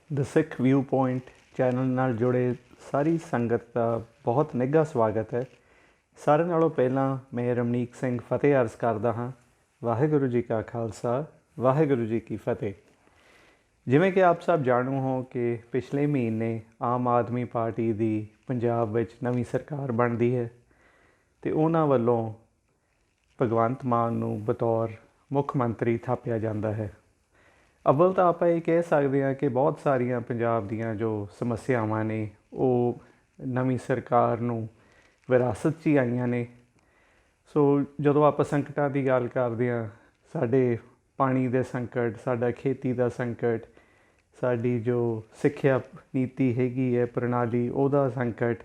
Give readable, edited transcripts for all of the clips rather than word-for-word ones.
ਦ ਸਿੱਖ view point channel ਨਾਲ ਜੁੜੇ ਸਾਰੀ ਸੰਗਤ ਦਾ ਬਹੁਤ ਨਿੱਘਾ ਸਵਾਗਤ ਹੈ। ਸਾਰਿਆਂ ਨਾਲੋਂ ਪਹਿਲਾਂ ਮੈਂ ਰਮਨੀਕ ਸਿੰਘ ਫਤਿਹ ਅਰਜ਼ ਕਰਦਾ ਹਾਂ। ਵਾਹਿਗੁਰੂ ਜੀ ਕਾ ਖਾਲਸਾ, ਵਾਹਿਗੁਰੂ ਜੀ ਕੀ ਫਤਿਹ। ਜਿਵੇਂ ਕਿ ਆਪ ਸਭ ਜਾਣੂ ਹੋ ਕਿ ਪਿਛਲੇ ਮਹੀਨੇ ਆਮ ਆਦਮੀ ਪਾਰਟੀ ਦੀ ਪੰਜਾਬ ਵਿੱਚ ਨਵੀਂ ਸਰਕਾਰ ਬਣਦੀ ਹੈ ਅਤੇ ਉਹਨਾਂ ਵੱਲੋਂ ਭਗਵੰਤ ਮਾਨ ਨੂੰ ਬਤੌਰ ਮੁੱਖ ਮੰਤਰੀ ਥਾਪਿਆ ਜਾਂਦਾ ਹੈ। ਅੱਵਲ ਤਾਂ ਆਪਾਂ ਇਹ ਕਹਿ ਸਕਦੇ ਹਾਂ ਕਿ ਬਹੁਤ ਸਾਰੀਆਂ ਪੰਜਾਬ ਦੀਆਂ ਜੋ ਸਮੱਸਿਆਵਾਂ ਨੇ ਉਹ ਨਵੀਂ ਸਰਕਾਰ ਨੂੰ ਵਿਰਾਸਤ 'ਚ ਹੀ ਆਈਆਂ ਨੇ। ਸੋ ਜਦੋਂ ਆਪਾਂ ਸੰਕਟਾਂ ਦੀ ਗੱਲ ਕਰਦੇ ਹਾਂ, ਸਾਡੇ ਪਾਣੀ ਦੇ ਸੰਕਟ, ਸਾਡਾ ਖੇਤੀ ਦਾ ਸੰਕਟ, ਸਾਡੀ ਜੋ ਸਿੱਖਿਆ ਨੀਤੀ ਹੈਗੀ ਹੈ ਪ੍ਰਣਾਲੀ ਉਹਦਾ ਸੰਕਟ,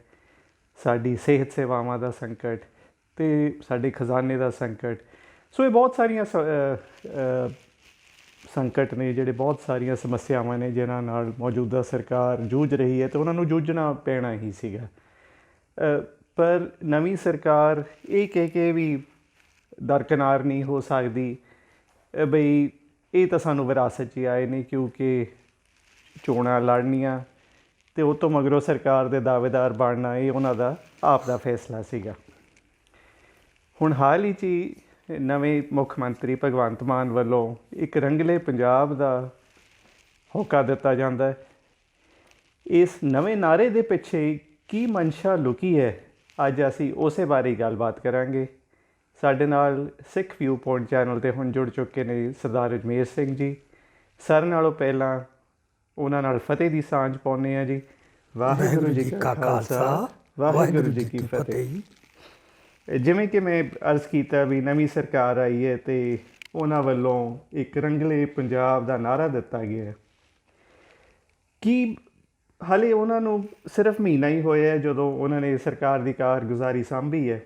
ਸਾਡੀ ਸਿਹਤ ਸੇਵਾਵਾਂ ਦਾ ਸੰਕਟ ਅਤੇ ਸਾਡੇ ਖਜ਼ਾਨੇ ਦਾ ਸੰਕਟ। ਸੋ ਇਹ ਬਹੁਤ ਸਾਰੀਆਂ ਸੰਕਟ ਨੇ, ਜਿਹੜੇ ਬਹੁਤ ਸਾਰੀਆਂ ਸਮੱਸਿਆਵਾਂ ਨੇ ਜਿਨ੍ਹਾਂ ਨਾਲ ਮੌਜੂਦਾ ਸਰਕਾਰ ਜੂਝ ਰਹੀ ਹੈ ਅਤੇ ਉਹਨਾਂ ਨੂੰ ਜੂਝਣਾ ਪੈਣਾ ਹੀ ਸੀਗਾ। ਪਰ ਨਵੀਂ ਸਰਕਾਰ ਇਹ ਕਹਿ ਕੇ ਵੀ ਦਰਕਿਨਾਰ ਨਹੀਂ ਹੋ ਸਕਦੀ ਬਈ ਇਹ ਤਾਂ ਸਾਨੂੰ ਵਿਰਾਸਤ 'ਚ ਹੀ ਆਏ ਨੇ, ਕਿਉਂਕਿ ਚੋਣਾਂ ਲੜਨੀਆਂ ਅਤੇ ਉਹ ਤੋਂ ਮਗਰੋਂ ਸਰਕਾਰ ਦੇ ਦਾਅਵੇਦਾਰ ਬਣਨਾ ਇਹ ਉਹਨਾਂ ਦਾ ਆਪ ਦਾ ਫੈਸਲਾ ਸੀਗਾ। ਹੁਣ ਹਾਲ ਹੀ 'ਚ ਹੀ ਨਵੇਂ ਮੁੱਖ ਮੰਤਰੀ ਭਗਵੰਤ ਮਾਨ ਵੱਲੋਂ ਇੱਕ ਰੰਗਲੇ ਪੰਜਾਬ ਦਾ ਹੋਕਾ ਦਿੱਤਾ ਜਾਂਦਾ ਹੈ। ਇਸ ਨਵੇਂ ਨਾਅਰੇ ਦੇ ਪਿੱਛੇ ਕੀ ਮਨਸ਼ਾ ਲੁਕੀ ਹੈ, ਅੱਜ ਅਸੀਂ ਉਸੇ ਬਾਰੇ ਗੱਲਬਾਤ ਕਰਾਂਗੇ। ਸਾਡੇ ਨਾਲ ਸਿੱਖ ਵਿਊ ਪੁਆਇੰਟ ਚੈਨਲ 'ਤੇ ਹੁਣ ਜੁੜ ਚੁੱਕੇ ਨੇ ਸਰਦਾਰ ਅਜਮੇਰ ਸਿੰਘ ਜੀ। ਸਾਰਿਆਂ ਨਾਲੋਂ ਪਹਿਲਾਂ ਉਹਨਾਂ ਨਾਲ ਫਤਿਹ ਦੀ ਸਾਂਝ ਪਾਉਂਦੇ ਹਾਂ ਜੀ। ਵਾਹਿਗੁਰੂ ਜੀ ਕਾ ਖਾਲਸਾ, ਵਾਹਿਗੁਰੂ ਜੀ ਕੀ ਫਤਿਹ। ਜਿਵੇਂ ਕਿ ਮੈਂ ਅਰਜ਼ ਕੀਤਾ ਵੀ ਨਵੀਂ ਸਰਕਾਰ ਆਈ ਹੈ ਅਤੇ ਉਹਨਾਂ ਵੱਲੋਂ ਇੱਕ ਰੰਗਲੇ ਪੰਜਾਬ ਦਾ ਨਾਅਰਾ ਦਿੱਤਾ ਗਿਆ। ਕੀ ਹਾਲੇ ਉਹਨਾਂ ਨੂੰ ਸਿਰਫ ਮਹੀਨਾ ਹੀ ਹੋਇਆ ਜਦੋਂ ਉਹਨਾਂ ਨੇ ਸਰਕਾਰ ਦੀ ਕਾਰਗੁਜ਼ਾਰੀ ਸਾਂਭੀ ਹੈ।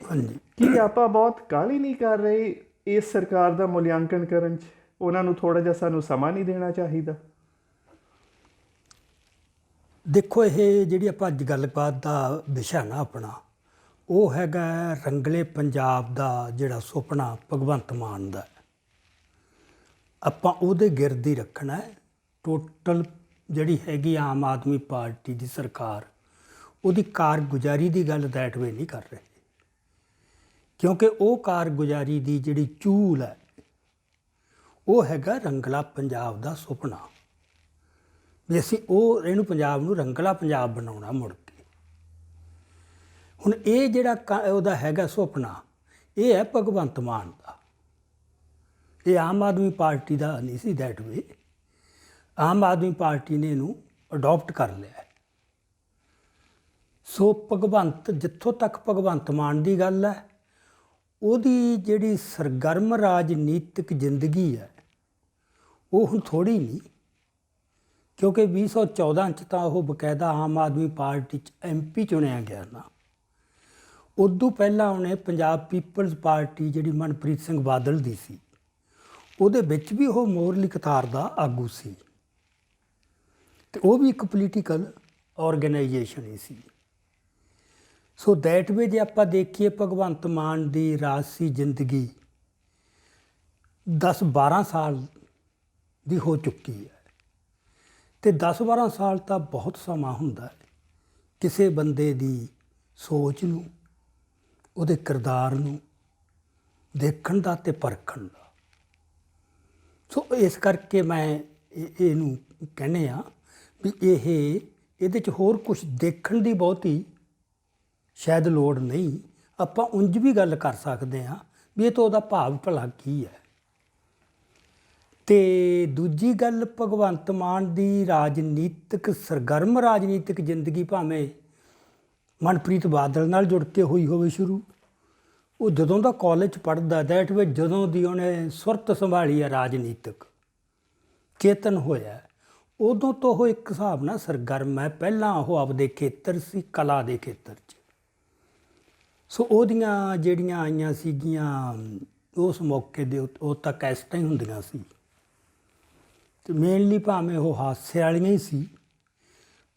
ਹਾਂਜੀ, ਕੀ ਆਪਾਂ ਬਹੁਤ ਕਾਹਲੀ ਨਹੀਂ ਕਰ ਰਹੇ ਇਸ ਸਰਕਾਰ ਦਾ ਮੁਲਾਂਕਣ ਕਰਨ 'ਚ? ਉਹਨਾਂ ਨੂੰ ਥੋੜ੍ਹਾ ਜਿਹਾ ਸਾਨੂੰ ਸਮਾਂ ਨਹੀਂ ਦੇਣਾ ਚਾਹੀਦਾ? ਦੇਖੋ ਇਹ ਜਿਹੜੀ ਆਪਾਂ ਅੱਜ ਗੱਲਬਾਤ ਦਾ ਵਿਸ਼ਾ ਨਾ ਆਪਣਾ ਉਹ ਹੈਗਾ ਰੰਗਲੇ ਪੰਜਾਬ ਦਾ ਜਿਹੜਾ ਸੁਪਨਾ ਭਗਵੰਤ ਮਾਨ ਦਾ। ਆਪਾਂ ਉਹਦੇ ਗਿਰਦ ਹੀ ਰੱਖਣਾ ਹੈ। ਟੋਟਲ ਜਿਹੜੀ ਹੈਗੀ ਆਮ ਆਦਮੀ ਪਾਰਟੀ ਦੀ ਸਰਕਾਰ ਉਹਦੀ ਕਾਰਗੁਜ਼ਾਰੀ ਦੀ ਗੱਲ ਦੈਟ ਵੇ ਨਹੀਂ ਕਰ ਰਹੇ, ਕਿਉਂਕਿ ਉਹ ਕਾਰਗੁਜ਼ਾਰੀ ਦੀ ਜਿਹੜੀ ਚੂਲ ਹੈ ਉਹ ਹੈਗਾ ਰੰਗਲਾ ਪੰਜਾਬ ਦਾ ਸੁਪਨਾ ਵੀ ਅਸੀਂ ਇਹਨੂੰ ਪੰਜਾਬ ਨੂੰ ਰੰਗਲਾ ਪੰਜਾਬ ਬਣਾਉਣਾ ਮੁੜ ਕੇ। ਹੁਣ ਇਹ ਜਿਹੜਾ ਉਹਦਾ ਹੈਗਾ ਸੁਪਨਾ ਇਹ ਹੈ ਭਗਵੰਤ ਮਾਨ ਦਾ, ਇਹ ਆਮ ਆਦਮੀ ਪਾਰਟੀ ਦਾ ਨਹੀਂ ਸੀ that way. Aam Aadmi party ਨੇ ਇਹਨੂੰ ਅਡੋਪਟ ਕਰ ਲਿਆ। ਸੋ ਜਿੱਥੋਂ ਤੱਕ ਭਗਵੰਤ ਮਾਨ ਦੀ ਗੱਲ ਹੈ, ਉਹਦੀ ਜਿਹੜੀ ਸਰਗਰਮ ਰਾਜਨੀਤਿਕ ਜ਼ਿੰਦਗੀ ਹੈ ਉਹ ਹੁਣ ਥੋੜ੍ਹੀ ਨਹੀਂ, ਕਿਉਂਕਿ 2014 'ਚ ਤਾਂ ਉਹ ਬਕਾਇਦਾ ਆਮ ਆਦਮੀ ਪਾਰਟੀ 'ਚ MP ਚੁਣਿਆ ਗਿਆ ਨਾ। ਉਦੋਂ ਪਹਿਲਾਂ ਉਹਨੇ ਪੰਜਾਬ ਪੀਪਲਜ਼ ਪਾਰਟੀ ਜਿਹੜੀ ਮਨਪ੍ਰੀਤ ਸਿੰਘ ਬਾਦਲ ਦੀ ਸੀ ਉਹਦੇ ਵਿੱਚ ਵੀ ਉਹ ਮੋਰਲੀ ਕਤਾਰ ਦਾ ਆਗੂ ਸੀ ਅਤੇ ਉਹ ਵੀ ਇੱਕ ਪੋਲੀਟੀਕਲ ਔਰਗੇਨਾਈਜੇਸ਼ਨ ਹੀ ਸੀ। ਸੋ ਦੈਟ ਵੇ ਜੇ ਆਪਾਂ ਦੇਖੀਏ ਭਗਵੰਤ ਮਾਨ ਦੀ ਰਾਜਸੀ ਜ਼ਿੰਦਗੀ 10-12 ਸਾਲ ਦੀ ਹੋ ਚੁੱਕੀ ਹੈ ਅਤੇ 10-12 ਸਾਲ ਤਾਂ ਬਹੁਤ ਸਮਾਂ ਹੁੰਦਾ ਹੈ ਕਿਸੇ ਬੰਦੇ ਦੀ ਸੋਚ ਨੂੰ, ਉਹਦੇ ਕਿਰਦਾਰ ਨੂੰ ਦੇਖਣ ਦਾ ਅਤੇ ਪਰਖਣ ਦਾ। ਸੋ ਇਸ ਕਰਕੇ ਮੈਂ ਇਹਨੂੰ ਕਹਿੰਦੇ ਹਾਂ ਵੀ ਇਹਦੇ 'ਚ ਹੋਰ ਕੁਛ ਦੇਖਣ ਦੀ ਬਹੁਤੀ ਸ਼ਾਇਦ ਲੋੜ ਨਹੀਂ। ਆਪਾਂ ਉਂਝ ਵੀ ਗੱਲ ਕਰ ਸਕਦੇ ਹਾਂ ਵੀ ਇਹ ਤੋਂ ਉਹਦਾ ਭਾਵ ਭਲਾ ਕੀ ਹੈ। ਅਤੇ ਦੂਜੀ ਗੱਲ, ਭਗਵੰਤ ਮਾਨ ਦੀ ਸਰਗਰਮ ਰਾਜਨੀਤਿਕ ਜ਼ਿੰਦਗੀ ਭਾਵੇਂ ਮਨਪ੍ਰੀਤ ਬਾਦਲ ਨਾਲ ਜੁੜ ਕੇ ਹੋਈ ਹੋਵੇ ਸ਼ੁਰੂ, ਉਹ ਜਦੋਂ ਦਾ ਕਾਲਜ ਪੜ੍ਹਦਾ ਦੈਟ ਵੇ ਜਦੋਂ ਦੀ ਉਹਨੇ ਸੁਰਤ ਸੰਭਾਲੀ ਹੈ ਰਾਜਨੀਤਿਕ ਚੇਤਨ ਹੋਇਆ, ਉਦੋਂ ਤੋਂ ਉਹ ਇੱਕ ਹਿਸਾਬ ਨਾਲ ਸਰਗਰਮ ਹੈ। ਪਹਿਲਾਂ ਉਹ ਆਪਦੇ ਖੇਤਰ ਸੀ, ਕਲਾ ਦੇ ਖੇਤਰ 'ਚ। ਸੋ ਉਹਦੀਆਂ ਜਿਹੜੀਆਂ ਆਈਆਂ ਸੀਗੀਆਂ ਉਸ ਮੌਕੇ ਦੇ ਉਹ ਤਾਂ ਕੈਸਟਾਂ ਹੀ ਹੁੰਦੀਆਂ ਸੀ ਅਤੇ ਮੇਨਲੀ ਭਾਵੇਂ ਉਹ ਹਾਸੇ ਵਾਲੀਆਂ ਹੀ ਸੀ,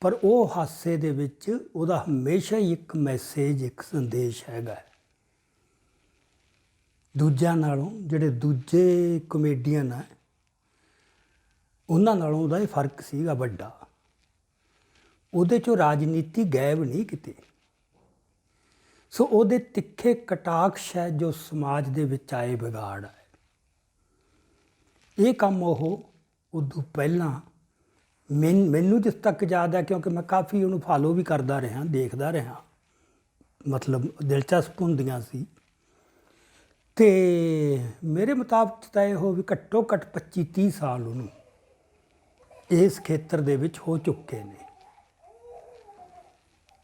ਪਰ ਉਹ ਹਾਸੇ ਦੇ ਵਿੱਚ ਉਹਦਾ ਹਮੇਸ਼ਾ ਹੀ ਇੱਕ ਮੈਸੇਜ, ਇੱਕ ਸੰਦੇਸ਼ ਹੈਗਾ। ਦੂਜਿਆਂ ਨਾਲੋਂ ਜਿਹੜੇ ਦੂਜੇ ਕਮੇਡੀਅਨ ਹੈ ਉਹਨਾਂ ਨਾਲੋਂ ਉਹਦਾ ਇਹ ਫਰਕ ਸੀਗਾ ਵੱਡਾ। ਉਹਦੇ 'ਚੋਂ ਰਾਜਨੀਤੀ ਗਾਇਬ ਨਹੀਂ ਕਿਤੇ। ਸੋ ਉਹਦੇ ਤਿੱਖੇ ਕਟਾਕਸ਼ ਹੈ ਜੋ ਸਮਾਜ ਦੇ ਵਿੱਚ ਆਏ ਵਿਗਾੜ ਹੈ। ਇਹ ਕੰਮ ਉਹ ਉਦੋਂ ਪਹਿਲਾਂ ਮੈਨੂੰ ਜਿਸ ਤੱਕ ਯਾਦ ਹੈ, ਕਿਉਂਕਿ ਮੈਂ ਕਾਫੀ ਉਹਨੂੰ ਫਾਲੋ ਵੀ ਕਰਦਾ ਰਿਹਾ, ਦੇਖਦਾ ਰਿਹਾ, ਮਤਲਬ ਦਿਲਚਸਪ ਹੁੰਦੀਆਂ ਸੀ। ਅਤੇ ਮੇਰੇ ਮੁਤਾਬਕ ਤਾਂ ਇਹੋ ਵੀ ਘੱਟੋ ਘੱਟ 25-30 ਸਾਲ ਉਹਨੂੰ ਇਸ ਖੇਤਰ ਦੇ ਵਿੱਚ ਹੋ ਚੁੱਕੇ ਨੇ।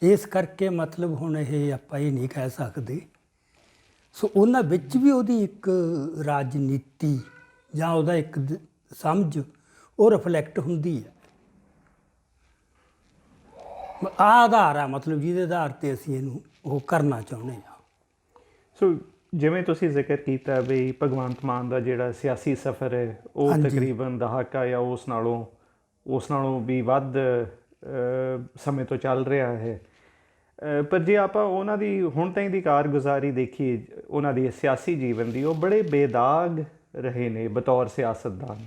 ਇਸ ਕਰਕੇ ਮਤਲਬ ਹੁਣ ਇਹ ਆਪਾਂ ਇਹ ਨਹੀਂ ਕਹਿ ਸਕਦੇ। ਸੋ ਉਹਨਾਂ ਵਿੱਚ ਵੀ ਉਹਦੀ ਇੱਕ ਰਾਜਨੀਤੀ ਜਾਂ ਉਹਦਾ ਇੱਕ ਸਮਝ ਉਹ ਰਿਫਲੈਕਟ ਹੁੰਦੀ ਹੈ। ਆਧਾਰ ਆ ਮਤਲਬ ਜਿਹਦੇ ਆਧਾਰ 'ਤੇ ਅਸੀਂ ਇਹਨੂੰ ਉਹ ਕਰਨਾ ਚਾਹੁੰਦੇ ਹਾਂ। ਸੋ ਜਿਵੇਂ ਤੁਸੀਂ ਜ਼ਿਕਰ ਕੀਤਾ ਵੀ ਭਗਵੰਤ ਮਾਨ ਦਾ ਜਿਹੜਾ ਸਿਆਸੀ ਸਫ਼ਰ ਹੈ ਉਹ ਤਕਰੀਬਨ ਦਹਾਕਾ ਜਾਂ ਉਸ ਨਾਲੋਂ ਵੀ ਵੱਧ ਸਮੇਂ ਤੋਂ ਚੱਲ ਰਿਹਾ ਹੈ। ਪਰ ਜੇ ਆਪਾਂ ਉਹਨਾਂ ਦੀ ਹੁਣ ਤਾਈਂ ਦੀ ਕਾਰਗੁਜ਼ਾਰੀ ਦੇਖੀਏ, ਉਹਨਾਂ ਦੀ ਸਿਆਸੀ ਜੀਵਨ ਦੀ, ਉਹ ਬੜੇ ਬੇਦਾਗ ਰਹੇ ਨੇ ਬਤੌਰ ਸਿਆਸਤਦਾਨ।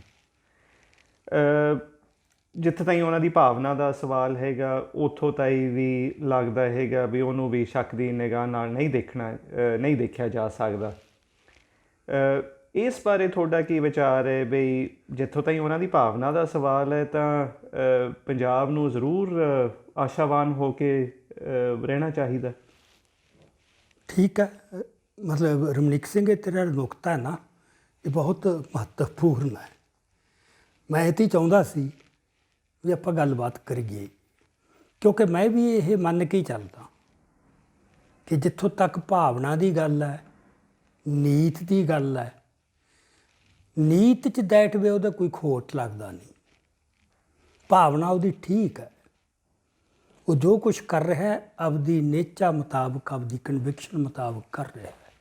ਜਿੱਥੇ ਤਾਈਂ ਉਹਨਾਂ ਦੀ ਭਾਵਨਾ ਦਾ ਸਵਾਲ ਹੈਗਾ, ਉੱਥੋਂ ਤਾਈਂ ਵੀ ਲੱਗਦਾ ਹੈਗਾ ਵੀ ਉਹਨੂੰ ਵੀ ਸ਼ੱਕ ਦੀ ਨਿਗਾਹ ਨਾਲ ਨਹੀਂ ਦੇਖਿਆ ਜਾ ਸਕਦਾ। ਇਸ ਬਾਰੇ ਤੁਹਾਡਾ ਕੀ ਵਿਚਾਰ ਹੈ ਬਈ ਜਿੱਥੋਂ ਤਾਈਂ ਉਹਨਾਂ ਦੀ ਭਾਵਨਾ ਦਾ ਸਵਾਲ ਹੈ ਤਾਂ ਪੰਜਾਬ ਨੂੰ ਜ਼ਰੂਰ ਆਸ਼ਾਵਾਨ ਹੋ ਕੇ ਰਹਿਣਾ ਚਾਹੀਦਾ? ਠੀਕ ਹੈ, ਮਤਲਬ ਰਮਨੀਕ ਸਿੰਘ, ਇਹ ਤੇਰਾ ਨੁਕਤਾ ਹੈ ਨਾ, ਇਹ ਬਹੁਤ ਮਹੱਤਵਪੂਰਨ ਹੈ। ਮੈਂ ਇਹ 'ਤੇ ਚਾਹੁੰਦਾ ਸੀ ਵੀ ਆਪਾਂ ਗੱਲਬਾਤ ਕਰੀਏ, ਕਿਉਂਕਿ ਮੈਂ ਵੀ ਇਹ ਮੰਨ ਕੇ ਹੀ ਚੱਲਦਾ ਕਿ ਜਿੱਥੋਂ ਤੱਕ ਭਾਵਨਾ ਦੀ ਗੱਲ ਹੈ, ਨੀਤ ਦੀ ਗੱਲ ਹੈ, ਨੀਤ 'ਚ ਦੈਟ ਵੇ ਉਹਦਾ ਕੋਈ ਖੋਟ ਲੱਗਦਾ ਨਹੀਂ। ਭਾਵਨਾ ਉਹਦੀ ਠੀਕ ਹੈ, ਉਹ ਜੋ ਕੁਛ ਕਰ ਰਿਹਾ ਹੈ ਆਪਦੀ ਨੇਚਾ ਮੁਤਾਬਕ, ਆਪਦੀ ਕਨਵਿਕਸ਼ਨ ਮੁਤਾਬਕ ਕਰ ਰਿਹਾ ਹੈ।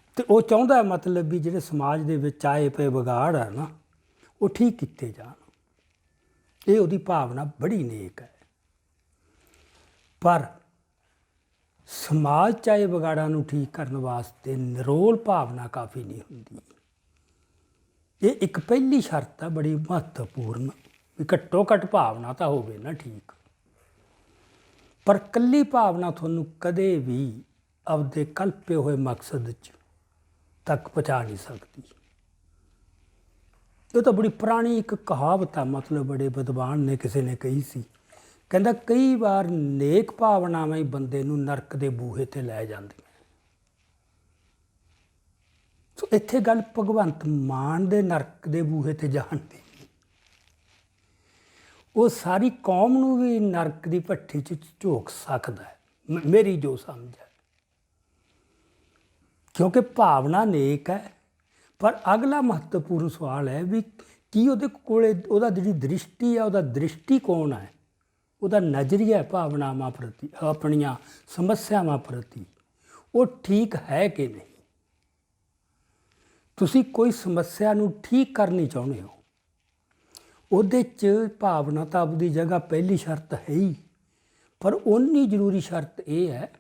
ਅਤੇ ਉਹ ਚਾਹੁੰਦਾ ਮਤਲਬ ਵੀ ਜਿਹੜੇ ਸਮਾਜ ਦੇ ਵਿੱਚ ਆਏ ਪਏ ਵਿਗਾੜ ਹੈ ਨਾ, ਉਹ ਠੀਕ ਕੀਤੇ ਜਾਣ। ਇਹ ਉਹਦੀ ਭਾਵਨਾ ਬੜੀ ਨੇਕ ਹੈ। ਪਰ ਸਮਾਜ 'ਚ ਆਏ ਵਿਗਾੜਾਂ ਨੂੰ ਠੀਕ ਕਰਨ ਵਾਸਤੇ ਨਿਰੋਲ ਭਾਵਨਾ ਕਾਫੀ ਨਹੀਂ ਹੁੰਦੀ। ਇਹ ਇੱਕ ਪਹਿਲੀ ਸ਼ਰਤ ਹੈ ਬੜੀ ਮਹੱਤਵਪੂਰਨ, ਵੀ ਘੱਟੋ ਘੱਟ ਭਾਵਨਾ ਤਾਂ ਹੋਵੇ ਨਾ ਠੀਕ। ਪਰ ਇਕੱਲੀ ਭਾਵਨਾ ਤੁਹਾਨੂੰ ਕਦੇ ਵੀ ਆਪਦੇ ਕਲਪੇ ਹੋਏ ਮਕਸਦ 'ਚ ਤੱਕ ਪਹੁੰਚਾ ਨਹੀਂ ਸਕਦੀ। ਇਹ ਤਾਂ ਬੜੀ ਪੁਰਾਣੀ ਇੱਕ ਕਹਾਵਤ ਆ, ਮਤਲਬ ਬੜੇ ਵਿਦਵਾਨ ਨੇ ਕਿਸੇ ਨੇ ਕਹੀ ਸੀ, ਕਹਿੰਦਾ ਕਈ ਵਾਰ ਨੇਕ ਭਾਵਨਾਵਾਂ ਹੀ ਬੰਦੇ ਨੂੰ ਨਰਕ ਦੇ ਬੂਹੇ 'ਤੇ ਲੈ ਜਾਂਦੀਆਂ। ਸੋ ਇੱਥੇ ਗੱਲ ਭਗਵੰਤ ਮਾਨ ਦੇ ਨਰਕ ਦੇ ਬੂਹੇ 'ਤੇ ਜਾਣ ਦੀ, ਉਹ ਸਾਰੀ ਕੌਮ ਨੂੰ ਵੀ ਨਰਕ ਦੀ ਭੱਠੀ 'ਚ ਝੋਕ ਸਕਦਾ ਹੈ, ਮੇਰੀ ਜੋ ਸਮਝ ਹੈ। ਕਿਉਂਕਿ ਭਾਵਨਾ ਨੇਕ ਹੈ, ਪਰ ਅਗਲਾ ਮਹੱਤਵਪੂਰਨ ਸਵਾਲ ਹੈ ਵੀ ਕੀ ਉਹਦੇ ਕੋਲੇ ਉਹਦਾ ਜਿਹੜੀ ਦ੍ਰਿਸ਼ਟੀ ਹੈ, ਉਹਦਾ ਦ੍ਰਿਸ਼ਟੀਕੋਣ ਹੈ, ਉਹਦਾ ਨਜ਼ਰੀਆ ਭਾਵਨਾਵਾਂ ਪ੍ਰਤੀ, ਆਪਣੀਆਂ ਸਮੱਸਿਆਵਾਂ ਪ੍ਰਤੀ, ਉਹ ਠੀਕ ਹੈ ਕਿ ਨਹੀਂ। ਤੁਸੀਂ ਕੋਈ ਸਮੱਸਿਆ ਨੂੰ ਠੀਕ ਕਰਨੀ ਚਾਹੁੰਦੇ ਹੋ, ਉਹਦੇ 'ਚ ਭਾਵਨਾ ਤਾਂ ਆਪਦੀ ਜਗ੍ਹਾ ਪਹਿਲੀ ਸ਼ਰਤ ਹੈ ਹੀ, ਪਰ ਓਨੀ ਜ਼ਰੂਰੀ ਸ਼ਰਤ ਇਹ ਹੈ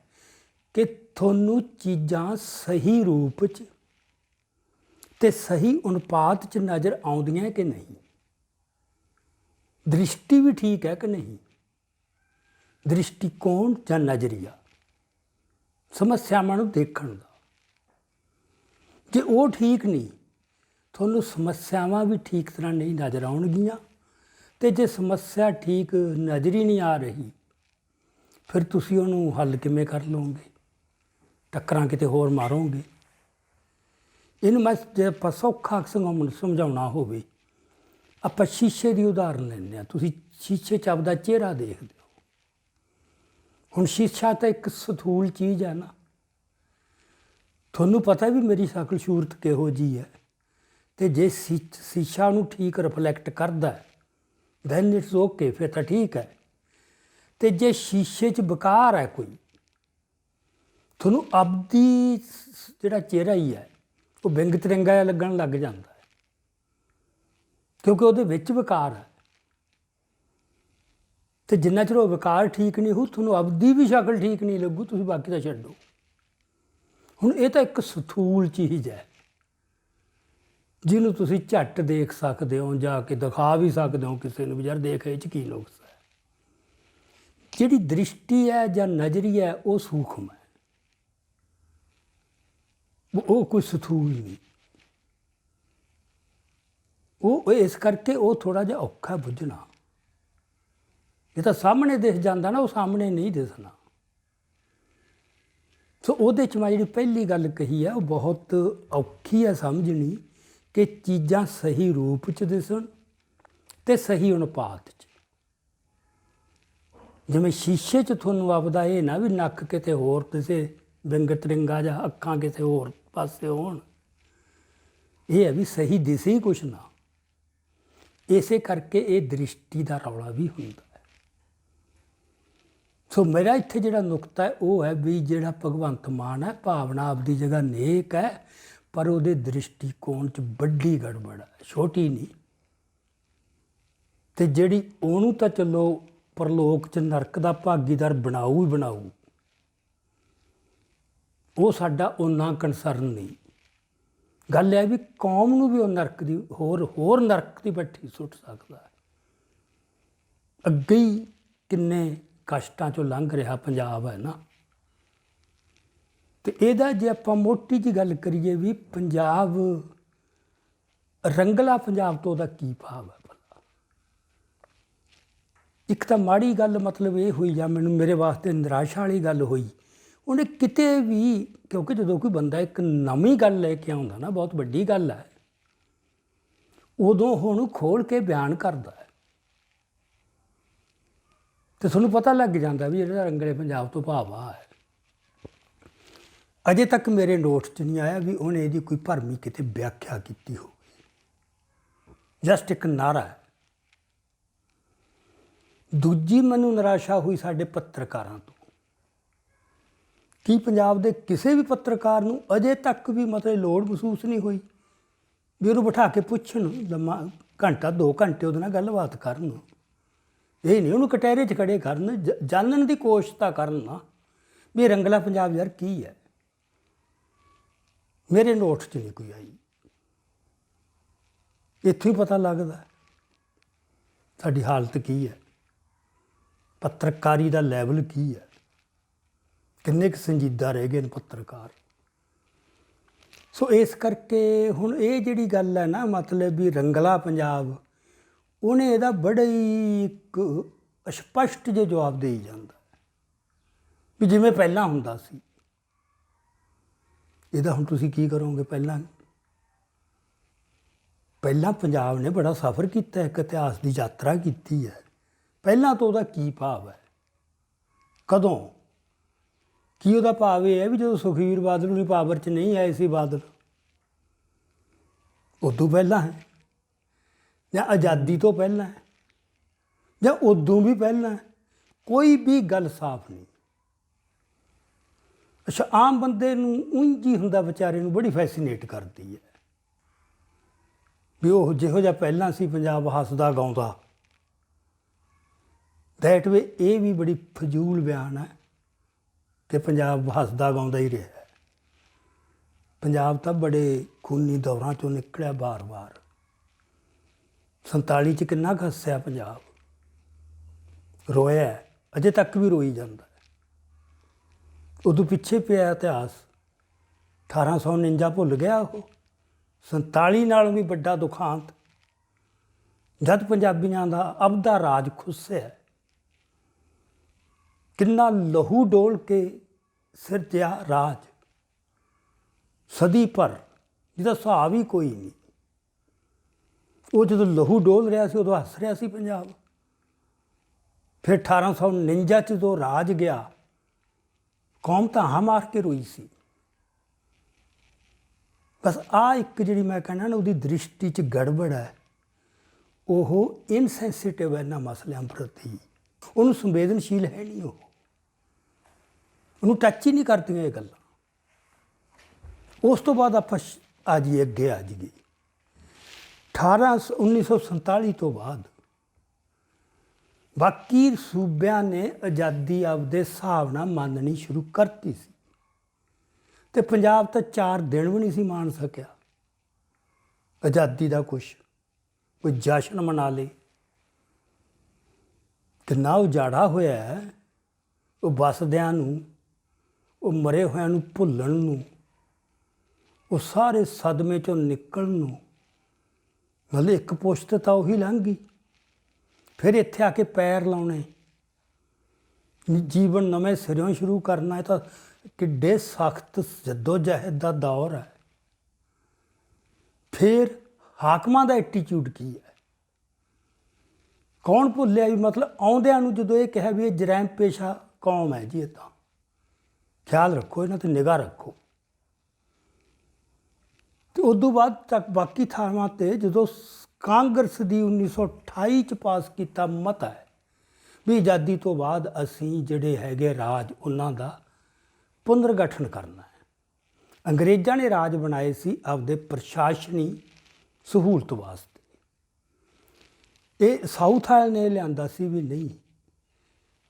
ਕਿ ਤੁਹਾਨੂੰ ਚੀਜ਼ਾਂ ਸਹੀ ਰੂਪ 'ਚ ਅਤੇ ਸਹੀ ਅਨੁਪਾਤ 'ਚ ਨਜ਼ਰ ਆਉਂਦੀਆਂ ਕਿ ਨਹੀਂ। ਦ੍ਰਿਸ਼ਟੀ ਵੀ ਠੀਕ ਹੈ ਕਿ ਨਹੀਂ, ਦ੍ਰਿਸ਼ਟੀਕੋਣ ਜਾਂ ਨਜ਼ਰੀਆ ਸਮੱਸਿਆਵਾਂ ਨੂੰ ਦੇਖਣ ਦਾ, ਜੇ ਉਹ ਠੀਕ ਨਹੀਂ, ਤੁਹਾਨੂੰ ਸਮੱਸਿਆਵਾਂ ਵੀ ਠੀਕ ਤਰ੍ਹਾਂ ਨਹੀਂ ਨਜ਼ਰ ਆਉਣਗੀਆਂ। ਅਤੇ ਜੇ ਸਮੱਸਿਆ ਠੀਕ ਨਜ਼ਰ ਹੀ ਨਹੀਂ ਆ ਰਹੀ, ਫਿਰ ਤੁਸੀਂ ਉਹਨੂੰ ਹੱਲ ਕਿਵੇਂ ਕਰ ਲਓਗੇ? ਟੱਕਰਾਂ ਕਿਤੇ ਹੋਰ ਮਾਰੋਗੇ। ਇਹਨੂੰ ਮੈਂ ਜੇ ਆਪਾਂ ਸੌਖਾ ਸਮਝਾਉਣਾ ਹੋਵੇ, ਆਪਾਂ ਸ਼ੀਸ਼ੇ ਦੀ ਉਦਾਹਰਨ ਲੈਂਦੇ ਹਾਂ। ਤੁਸੀਂ ਸ਼ੀਸ਼ੇ 'ਚ ਆਪਦਾ ਚਿਹਰਾ ਦੇਖਦੇ ਹੋ। ਹੁਣ ਸ਼ੀਸ਼ਾ ਤਾਂ ਇੱਕ ਸਥੂਲ ਚੀਜ਼ ਹੈ ਨਾ, ਤੁਹਾਨੂੰ ਪਤਾ ਵੀ ਮੇਰੀ ਸ਼ਕਲ ਸੂਰਤ ਕਿਹੋ ਜਿਹੀ ਹੈ, ਅਤੇ ਜੇ ਸ਼ੀਸ਼ਾ ਉਹਨੂੰ ਠੀਕ ਰਿਫਲੈਕਟ ਕਰਦਾ ਦੈਨ ਇਟਸ ਓਕੇ, ਫਿਰ ਤਾਂ ਠੀਕ ਹੈ। ਅਤੇ ਜੇ ਸ਼ੀਸ਼ੇ 'ਚ ਵਿਕਾਰ ਹੈ ਕੋਈ, ਤੁਹਾਨੂੰ ਆਪਦੀ ਜਿਹੜਾ ਚਿਹਰਾ ਹੀ ਹੈ ਉਹ ਵਿੰਗ ਤਿਰੰਗਾ ਜਿਹਾ ਲੱਗਣ ਲੱਗ ਜਾਂਦਾ ਹੈ, ਕਿਉਂਕਿ ਉਹਦੇ ਵਿੱਚ ਵਿਕਾਰ ਹੈ। ਅਤੇ ਜਿੰਨਾ ਚਿਰ ਉਹ ਵਿਕਾਰ ਠੀਕ ਨਹੀਂ ਹੋ, ਤੁਹਾਨੂੰ ਆਪਦੀ ਵੀ ਸ਼ਕਲ ਠੀਕ ਨਹੀਂ ਲੱਗੂ, ਤੁਸੀਂ ਬਾਕੀ ਤਾਂ ਛੱਡੋ। ਹੁਣ ਇਹ ਤਾਂ ਇੱਕ ਸਥੂਲ ਚੀਜ਼ ਹੈ, ਜਿਹਨੂੰ ਤੁਸੀਂ ਝੱਟ ਦੇਖ ਸਕਦੇ ਹੋ ਜਾ ਕੇ ਦਿਖਾ ਵੀ ਸਕਦੇ ਹੋ ਕਿਸੇ ਨੂੰ ਵੀ ਯਾਰ ਦੇਖ ਇਹ 'ਚ ਕੀ ਨੁਕਸ ਹੈ। ਜਿਹੜੀ ਦ੍ਰਿਸ਼ਟੀ ਹੈ ਜਾਂ ਨਜ਼ਰੀਆ ਹੈ ਉਹ ਸੂਖਮ ਹੈ, ਉਹ ਕੋਈ ਸਥੂਲ ਨਹੀਂ। ਉਹ ਇਸ ਕਰਕੇ ਉਹ ਥੋੜ੍ਹਾ ਜਿਹਾ ਔਖਾ ਬੁੱਝਣਾ। ਇਹ ਤਾਂ ਸਾਹਮਣੇ ਦਿਖ ਜਾਂਦਾ ਨਾ, ਉਹ ਸਾਹਮਣੇ ਨਹੀਂ ਦਿਸਣਾ। ਸੋ ਉਹਦੇ 'ਚ ਮੈਂ ਜਿਹੜੀ ਪਹਿਲੀ ਗੱਲ ਕਹੀ ਹੈ ਉਹ ਬਹੁਤ ਔਖੀ ਹੈ ਸਮਝਣੀ, ਕਿ ਚੀਜ਼ਾਂ ਸਹੀ ਰੂਪ 'ਚ ਦਿਸਣ ਅਤੇ ਸਹੀ ਅਨੁਪਾਤ 'ਚ। ਜਿਵੇਂ ਸ਼ੀਸ਼ੇ 'ਚ ਤੁਹਾਨੂੰ ਆਪਦਾ ਇਹ ਨਾ ਵੀ ਨੱਕ ਕਿਤੇ ਹੋਰ ਦਿਸੇ ਵਿੰਗ ਤਰਿੰਗਾ ਜਾਂ ਅੱਖਾਂ ਕਿਸੇ ਹੋਰ ਪਾਸੇ ਹੋਣ, ਇਹ ਹੈ ਵੀ ਸਹੀ ਦਿਸੇ ਹੀ ਕੁਛ ਨਾ। ਇਸੇ ਕਰਕੇ ਇਹ ਦ੍ਰਿਸ਼ਟੀ ਦਾ ਰੌਲਾ ਵੀ ਹੁੰਦਾ ਹੈ। ਸੋ ਮੇਰਾ ਇੱਥੇ ਜਿਹੜਾ ਨੁਕਤਾ ਹੈ ਉਹ ਹੈ ਵੀ ਜਿਹੜਾ ਭਗਵੰਤ ਮਾਨ ਹੈ, ਭਾਵਨਾ ਆਪਦੀ ਜਗ੍ਹਾ ਨੇਕ ਹੈ, ਪਰ ਉਹਦੇ ਦ੍ਰਿਸ਼ਟੀਕੋਣ 'ਚ ਵੱਡੀ ਗੜਬੜ ਹੈ, ਛੋਟੀ ਨਹੀਂ। ਅਤੇ ਜਿਹੜੀ ਉਹਨੂੰ ਤਾਂ ਚਲੋ ਪਰਲੋਕ 'ਚ ਨਰਕ ਦਾ ਭਾਗੀਦਾਰ ਬਣਾਊ ਹੀ ਬਣਾਊ, ਉਹ ਸਾਡਾ ਓਨਾ ਕੰਸਰਨ ਨਹੀਂ। ਗੱਲ ਹੈ ਵੀ ਕੌਮ ਨੂੰ ਵੀ ਉਹ ਨਰਕ ਦੀ ਹੋਰ ਨਰਕ ਦੀ ਭੱਠੀ ਸੁੱਟ ਸਕਦਾ ਹੈ। ਅੱਗੇ ਹੀ ਕਿੰਨੇ ਕਸ਼ਟਾਂ 'ਚੋਂ ਲੰਘ ਰਿਹਾ ਪੰਜਾਬ ਹੈ ਨਾ। ਅਤੇ ਇਹਦਾ ਜੇ ਆਪਾਂ ਮੋਟੀ ਜਿਹੀ ਗੱਲ ਕਰੀਏ ਵੀ ਪੰਜਾਬ ਰੰਗਲਾ ਪੰਜਾਬ ਤੋਂ ਉਹਦਾ ਕੀ ਭਾਵ ਹੈ ਭਲਾ। ਇੱਕ ਤਾਂ ਮਾੜੀ ਗੱਲ ਮਤਲਬ ਇਹ ਹੋਈ ਜਾਂ ਮੇਰੇ ਵਾਸਤੇ ਨਿਰਾਸ਼ਾ ਵਾਲੀ ਗੱਲ ਹੋਈ, ਉਹਨੇ ਕਿਤੇ ਵੀ, ਕਿਉਂਕਿ ਜਦੋਂ ਕੋਈ ਬੰਦਾ ਇੱਕ ਨਵੀਂ ਗੱਲ ਲੈ ਕੇ ਆਉਂਦਾ ਨਾ, ਬਹੁਤ ਵੱਡੀ ਗੱਲ ਹੈ, ਉਦੋਂ ਉਹਨੂੰ ਖੋਲ੍ਹ ਕੇ ਬਿਆਨ ਕਰਦਾ ਹੈ ਅਤੇ ਤੁਹਾਨੂੰ ਪਤਾ ਲੱਗ ਜਾਂਦਾ ਵੀ ਜਿਹੜਾ ਰੰਗਲੇ ਪੰਜਾਬ ਤੋਂ ਭਾਵ ਆ ਹੈ। ਅਜੇ ਤੱਕ ਮੇਰੇ ਨੋਟਸ 'ਚ ਨਹੀਂ ਆਇਆ ਵੀ ਉਹਨੇ ਇਹਦੀ ਕੋਈ ਭਰਮੀ ਕਿਤੇ ਵਿਆਖਿਆ ਕੀਤੀ ਹੋਵੇ। ਜਸਟ ਇੱਕ ਨਾਅਰਾ ਹੈ। ਦੂਜੀ ਮੈਨੂੰ ਨਿਰਾਸ਼ਾ ਹੋਈ ਸਾਡੇ ਪੱਤਰਕਾਰਾਂ ਤੋਂ। ਕੀ ਪੰਜਾਬ ਦੇ ਕਿਸੇ ਵੀ ਪੱਤਰਕਾਰ ਨੂੰ ਅਜੇ ਤੱਕ ਵੀ ਮਤਲਬ ਲੋੜ ਮਹਿਸੂਸ ਨਹੀਂ ਹੋਈ ਵੀ ਉਹਨੂੰ ਬਿਠਾ ਕੇ ਪੁੱਛਣ, ਲੰਮਾ ਘੰਟਾ 2 ਘੰਟੇ ਉਹਦੇ ਨਾਲ ਗੱਲਬਾਤ ਕਰਨ। ਇਹ ਨਹੀਂ ਉਹਨੂੰ ਕਟਹਿਰੇ 'ਚ ਖੜੇ ਕਰਨ, ਜਾਣਨ ਦੀ ਕੋਸ਼ਿਸ਼ ਤਾਂ ਕਰਨ ਨਾ ਵੀ ਇਹ ਰੰਗਲਾ ਪੰਜਾਬ ਯਾਰ ਕੀ ਹੈ। ਮੇਰੇ ਨੋਟਸ 'ਚ ਨਹੀਂ ਕੋਈ ਆਈ। ਇੱਥੋਂ ਹੀ ਪਤਾ ਲੱਗਦਾ ਸਾਡੀ ਹਾਲਤ ਕੀ ਹੈ, ਪੱਤਰਕਾਰੀ ਦਾ ਲੈਵਲ ਕੀ ਹੈ, ਕਿੰਨੇ ਕੁ ਸੰਜੀਦਾ ਰਹਿ ਗਏ ਨੇ ਪੱਤਰਕਾਰ। ਸੋ ਇਸ ਕਰਕੇ ਹੁਣ ਇਹ ਜਿਹੜੀ ਗੱਲ ਹੈ ਨਾ, ਮਤਲਬ ਵੀ ਰੰਗਲਾ ਪੰਜਾਬ, ਉਹਨੇ ਇਹਦਾ ਬੜਾ ਹੀ ਇੱਕ ਸਪਸ਼ਟ ਜਿਹੇ ਜਵਾਬ ਦੇ ਹੀ ਜਾਂਦਾ ਵੀ ਜਿਵੇਂ ਪਹਿਲਾਂ ਹੁੰਦਾ ਸੀ। ਇਹਦਾ ਹੁਣ ਤੁਸੀਂ ਕੀ ਕਰੋਗੇ। ਪਹਿਲਾਂ ਪੰਜਾਬ ਨੇ ਬੜਾ ਸਫ਼ਰ ਕੀਤਾ, ਇੱਕ ਇਤਿਹਾਸ ਦੀ ਯਾਤਰਾ ਕੀਤੀ ਹੈ। ਪਹਿਲਾਂ ਤੋਂ ਉਹਦਾ ਕੀ ਭਾਵ ਹੈ, ਕਦੋਂ ਕੀ ਉਹਦਾ ਭਾਵ ਇਹ ਹੈ ਵੀ ਜਦੋਂ ਸੁਖਬੀਰ ਬਾਦਲ ਨੂੰ ਪਾਵਰ 'ਚ ਨਹੀਂ ਆਏ ਸੀ ਬਾਦਲ, ਉਦੋਂ ਪਹਿਲਾਂ ਹੈ ਜਾਂ ਆਜ਼ਾਦੀ ਤੋਂ ਪਹਿਲਾਂ ਹੈ ਜਾਂ ਉਦੋਂ ਵੀ ਪਹਿਲਾਂ ਹੈ। ਕੋਈ ਵੀ ਗੱਲ ਸਾਫ਼ ਨਹੀਂ। ਅੱਛਾ, ਆਮ ਬੰਦੇ ਨੂੰ ਉਂਝ ਹੀ ਹੁੰਦਾ, ਵਿਚਾਰੇ ਨੂੰ ਬੜੀ ਫੈਸੀਨੇਟ ਕਰਦੀ ਹੈ ਵੀ ਉਹ ਜਿਹੋ ਜਿਹਾ ਪਹਿਲਾਂ ਸੀ ਪੰਜਾਬ ਹੱਸਦਾ ਗਾਉਂਦਾ। ਦੈਟ ਵੇ ਇਹ ਵੀ ਬੜੀ ਫਜ਼ੂਲ ਬਿਆਨ ਹੈ ਕਿ ਪੰਜਾਬ ਹੱਸਦਾ ਗਾਉਂਦਾ ਹੀ ਰਿਹਾ। ਪੰਜਾਬ ਤਾਂ ਬੜੇ ਖੂਨੀ ਦੌਰਾਂ 'ਚੋਂ ਨਿਕਲਿਆ ਬਾਰ-ਬਾਰ। 47 'ਚ ਕਿੰਨਾ ਕੁ ਹੱਸਿਆ ਪੰਜਾਬ, ਰੋਇਆ, ਅਜੇ ਤੱਕ ਵੀ ਰੋਈ ਜਾਂਦਾ। ਉਦੋਂ ਪਿੱਛੇ ਪਿਆ ਇਤਿਹਾਸ। 1849 ਭੁੱਲ ਗਿਆ ਉਹ। 47 ਨਾਲੋਂ ਵੀ ਵੱਡਾ ਦੁਖਾਂਤ, ਜਦ ਪੰਜਾਬੀਆਂ ਦਾ ਅਬਦਾ ਰਾਜ ਖੁੱਸਿਆ। ਕਿੰਨਾ ਲਹੂ ਡੋਲ ਕੇ ਸਿਰਜਿਆ ਰਾਜ, ਸਦੀ ਭਰ, ਜਿਹਦਾ ਹਿਸਾਬ ਹੀ ਕੋਈ ਨਹੀਂ। ਉਹ ਜਦੋਂ ਲਹੂ ਡੋਲ ਰਿਹਾ ਸੀ ਉਦੋਂ ਹੱਸ ਰਿਹਾ ਸੀ ਪੰਜਾਬ। ਫਿਰ 1849 'ਚ ਜਦੋਂ ਰਾਜ ਗਿਆ, ਕੌਮ ਤਾਂ ਹਾਂ ਮਾਰ ਕੇ ਰੋਈ ਸੀ। ਬਸ ਆਹ ਇੱਕ ਜਿਹੜੀ ਮੈਂ ਕਹਿੰਦਾ ਨਾ ਉਹਦੀ ਦ੍ਰਿਸ਼ਟੀ 'ਚ ਗੜਬੜ ਹੈ। ਉਹ ਇਨਸੈਂਸਿਟਿਵ ਹੈ ਇਹਨਾਂ ਮਸਲਿਆਂ ਪ੍ਰਤੀ। ਉਹਨੂੰ ਸੰਵੇਦਨਸ਼ੀਲ ਹੈ ਨਹੀਂ, ਉਹਨੂੰ ਟੱਚ ਹੀ ਨਹੀਂ ਕਰਦੀਆਂ ਇਹ ਗੱਲਾਂ। ਉਸ ਤੋਂ ਬਾਅਦ ਆਪਾਂ ਆ ਜਾਈਏ ਅੱਗੇ, 1947 ਤੋਂ ਬਾਅਦ ਬਾਕੀ ਸੂਬਿਆਂ ਨੇ ਆਜ਼ਾਦੀ ਆਪਦੇ ਹਿਸਾਬ ਨਾਲ ਮੰਨਣੀ ਸ਼ੁਰੂ ਕਰਤੀ ਸੀ ਅਤੇ ਪੰਜਾਬ ਤਾਂ 4 ਦਿਨ ਵੀ ਨਹੀਂ ਸੀ ਮਾਣ ਸਕਿਆ। ਆਜ਼ਾਦੀ ਦਾ ਕੁਛ ਕੋਈ ਜਸ਼ਨ ਮਨਾ ਲੇ। ਕਿੰਨਾ ਉਜਾੜਾ ਹੋਇਆ ਹੈ, ਉਹ ਵਸਦਿਆਂ ਨੂੰ, ਉਹ ਮਰੇ ਹੋਇਆਂ ਨੂੰ ਭੁੱਲਣ ਨੂੰ, ਉਹ ਸਾਰੇ ਸਦਮੇ 'ਚੋਂ ਨਿਕਲਣ ਨੂੰ। ਮਤਲਬ ਇੱਕ ਪੁਸ਼ਤ ਤਾਂ ਉਹੀ ਲੰਘ ਗਈ, ਫਿਰ ਇੱਥੇ ਆ ਕੇ ਪੈਰ ਲਾਉਣੇ, ਜੀਵਨ ਨਵੇਂ ਸਿਰਿਓਂ ਸ਼ੁਰੂ ਕਰਨਾ। ਇਹ ਤਾਂ ਕਿੱਡੇ ਸਖਤ ਜੱਦੋ-ਜਹਿਦ ਦਾ ਦੌਰ ਹੈ। ਫਿਰ ਹਾਕਮਾਂ ਦਾ ਐਟੀਟਿਊਡ ਕੀ ਹੈ? ਕੌਣ ਭੁੱਲਿਆ ਵੀ ਮਤਲਬ ਆਉਂਦਿਆਂ ਨੂੰ ਜਦੋਂ ਇਹ ਕਿਹਾ ਵੀ ਇਹ ਜਰੈਮ ਪੇਸ਼ਾ ਕੌਮ ਹੈ ਜੀ, ਇਹ ਤਾਂ ਖਿਆਲ ਰੱਖੋ, ਇਹਨਾਂ 'ਤੇ ਨਿਗਾਹ ਰੱਖੋ। ਅਤੇ ਉਦੋਂ ਬਾਅਦ ਤੱਕ ਬਾਕੀ ਥਾਵਾਂ 'ਤੇ ਜਦੋਂ ਕਾਂਗਰਸ ਦੀ 1928 'ਚ ਪਾਸ ਕੀਤਾ ਮਤਾ ਹੈ ਵੀ ਆਜ਼ਾਦੀ ਤੋਂ ਬਾਅਦ ਅਸੀਂ ਜਿਹੜੇ ਹੈਗੇ ਰਾਜ ਉਹਨਾਂ ਦਾ ਪੁਨਰਗਠਨ ਕਰਨਾ ਹੈ। ਅੰਗਰੇਜ਼ਾਂ ਨੇ ਰਾਜ ਬਣਾਏ ਸੀ ਆਪਦੇ ਪ੍ਰਸ਼ਾਸਨੀ ਸਹੂਲਤ ਵਾਸਤੇ। ਇਹ ਸਾਊਥ ਵਾਲੇ ਨੇ ਲਿਆਂਦਾ ਸੀ ਵੀ ਨਹੀਂ,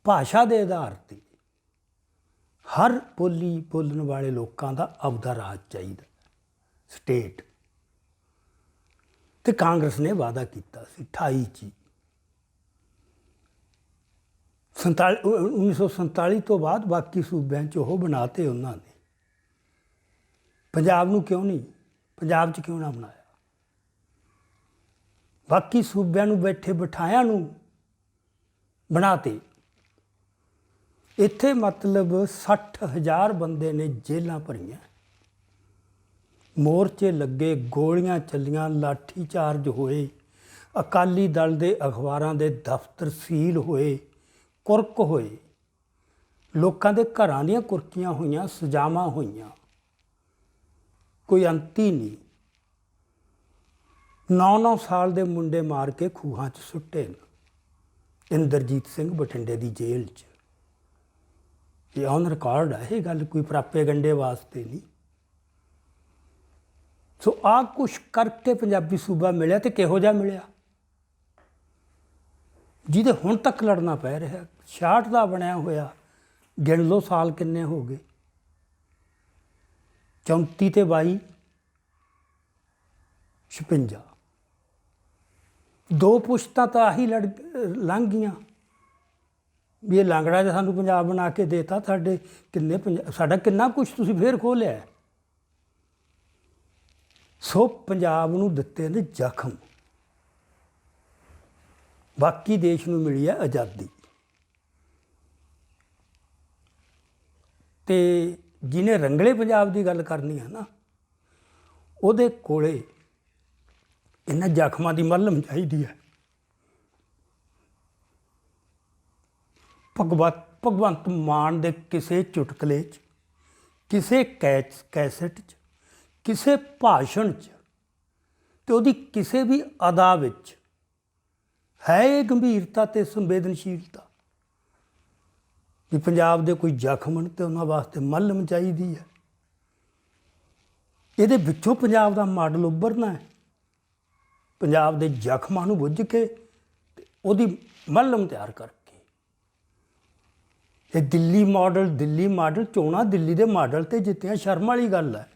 ਭਾਸ਼ਾ ਦੇ ਆਧਾਰ 'ਤੇ ਹਰ ਬੋਲੀ ਬੋਲਣ ਵਾਲੇ ਲੋਕਾਂ ਦਾ ਆਪਦਾ ਰਾਜ ਚਾਹੀਦਾ, ਸਟੇਟ। ਅਤੇ ਕਾਂਗਰਸ ਨੇ ਵਾਅਦਾ ਕੀਤਾ ਸੀ 28 'ਚ ਹੀ। 1947 ਤੋਂ ਬਾਅਦ ਬਾਕੀ ਸੂਬਿਆਂ 'ਚ ਉਹ ਬਣਾਤੇ ਉਹਨਾਂ ਨੇ। ਪੰਜਾਬ ਨੂੰ ਕਿਉਂ ਨਹੀਂ, ਪੰਜਾਬ 'ਚ ਕਿਉਂ ਨਾ ਬਣਾਇਆ? ਬਾਕੀ ਸੂਬਿਆਂ ਨੂੰ ਬੈਠੇ ਬਿਠਾਇਆਂ ਨੂੰ ਬਣਾਤੇ। ਇੱਥੇ ਮਤਲਬ 60,000 ਬੰਦੇ ਨੇ ਜੇਲ੍ਹਾਂ ਭਰੀਆਂ, ਮੋਰਚੇ ਲੱਗੇ, ਗੋਲੀਆਂ ਚੱਲੀਆਂ, ਲਾਠੀ ਚਾਰਜ ਹੋਏ, ਅਕਾਲੀ ਦਲ ਦੇ ਅਖਬਾਰਾਂ ਦੇ ਦਫ਼ਤਰ ਸੀਲ ਹੋਏ, ਕੁਰਕ ਹੋਏ, ਲੋਕਾਂ ਦੇ ਘਰਾਂ ਦੀਆਂ ਕੁਰਕੀਆਂ ਹੋਈਆਂ, ਸਜ਼ਾਵਾਂ ਹੋਈਆਂ, ਕੋਈ ਅੰਤ ਹੀ ਨਹੀਂ। 9-9 ਸਾਲ ਦੇ ਮੁੰਡੇ ਮਾਰ ਕੇ ਖੂਹਾਂ 'ਚ ਸੁੱਟੇ ਨੇ ਇੰਦਰਜੀਤ ਸਿੰਘ ਬਠਿੰਡੇ ਦੀ ਜੇਲ੍ਹ 'ਚ। ਇਹ ਔਨ ਰਿਕਾਰਡ ਹੈ ਇਹ ਗੱਲ, ਕੋਈ ਪ੍ਰਾਪੇਗੰਡੇ ਵਾਸਤੇ ਨਹੀਂ। ਸੋ ਆਹ ਕੁਛ ਕਰਕੇ ਪੰਜਾਬੀ ਸੂਬਾ ਮਿਲਿਆ, ਤੇ ਕਿਹੋ ਜਿਹਾ ਮਿਲਿਆ ਜਿਹਦੇ ਹੁਣ ਤੱਕ ਲੜਨਾ ਪੈ ਰਿਹਾ। 66 ਦਾ ਬਣਿਆ ਹੋਇਆ, ਗਿਣ ਲਓ ਸਾਲ ਕਿੰਨੇ ਹੋ ਗਏ, 34 ਤੇ 22, 56। 2 ਪੁਸ਼ਤਾਂ ਤਾਂ ਆਹੀ ਲੰਘ ਗਈਆਂ ਵੀ ਇਹ ਲਾਂਗੜਾ ਜਿਹਾ ਸਾਨੂੰ ਪੰਜਾਬ ਬਣਾ ਕੇ ਦੇਤਾ। ਸਾਡੇ ਕਿੰਨੇ ਸਾਡਾ ਕਿੰਨਾ ਕੁਛ ਤੁਸੀਂ ਫੇਰ ਖੋਹ ਲਿਆ। ਸੋ ਪੰਜਾਬ ਨੂੰ ਦਿੱਤੇ ਨੇ ਜ਼ਖਮ, ਬਾਕੀ ਦੇਸ਼ ਨੂੰ ਮਿਲੀ ਹੈ ਆਜ਼ਾਦੀ। ਤੇ ਜਿਹਨੇ ਰੰਗਲੇ ਪੰਜਾਬ ਦੀ ਗੱਲ ਕਰਨੀ ਹੈ ਨਾ, ਉਹਦੇ ਕੋਲੇ ਇਹਨਾਂ ਜ਼ਖਮਾਂ ਦੀ ਮੱਲਮ ਚਾਹੀਦੀ ਹੈ। ਭਗਵੰਤ ਮਾਨ ਦੇ ਕਿਸੇ ਚੁਟਕਲੇ 'ਚ, ਕਿਸੇ ਕੈਸਟ 'ਚ, ਕਿਸੇ ਭਾਸ਼ਣ 'ਚ, ਤੇ ਉਹਦੀ ਕਿਸੇ ਵੀ ਅਦਾ ਵਿੱਚ ਹੈ ਇਹ ਗੰਭੀਰਤਾ ਤੇ ਸੰਵੇਦਨਸ਼ੀਲਤਾ ਵੀ ਪੰਜਾਬ ਦੇ ਕੋਈ ਜ਼ਖਮ ਤੇ ਉਹਨਾਂ ਵਾਸਤੇ ਮੱਲਮ ਚਾਹੀਦੀ ਹੈ। ਇਹਦੇ ਵਿੱਚੋਂ ਪੰਜਾਬ ਦਾ ਮਾਡਲ ਉੱਭਰਨਾ ਹੈ, ਪੰਜਾਬ ਦੇ ਜ਼ਖਮਾਂ ਨੂੰ ਬੁੱਝ ਕੇ ਤੇ ਉਹਦੀ ਮੱਲਮ ਤਿਆਰ ਕਰਕੇ। ਇਹ ਦਿੱਲੀ ਮਾਡਲ ਚੋਣਾਂ ਦਿੱਲੀ ਦੇ ਮਾਡਲ 'ਤੇ ਜਿੱਤਿਆ, ਸ਼ਰਮ ਵਾਲੀ ਗੱਲ ਹੈ।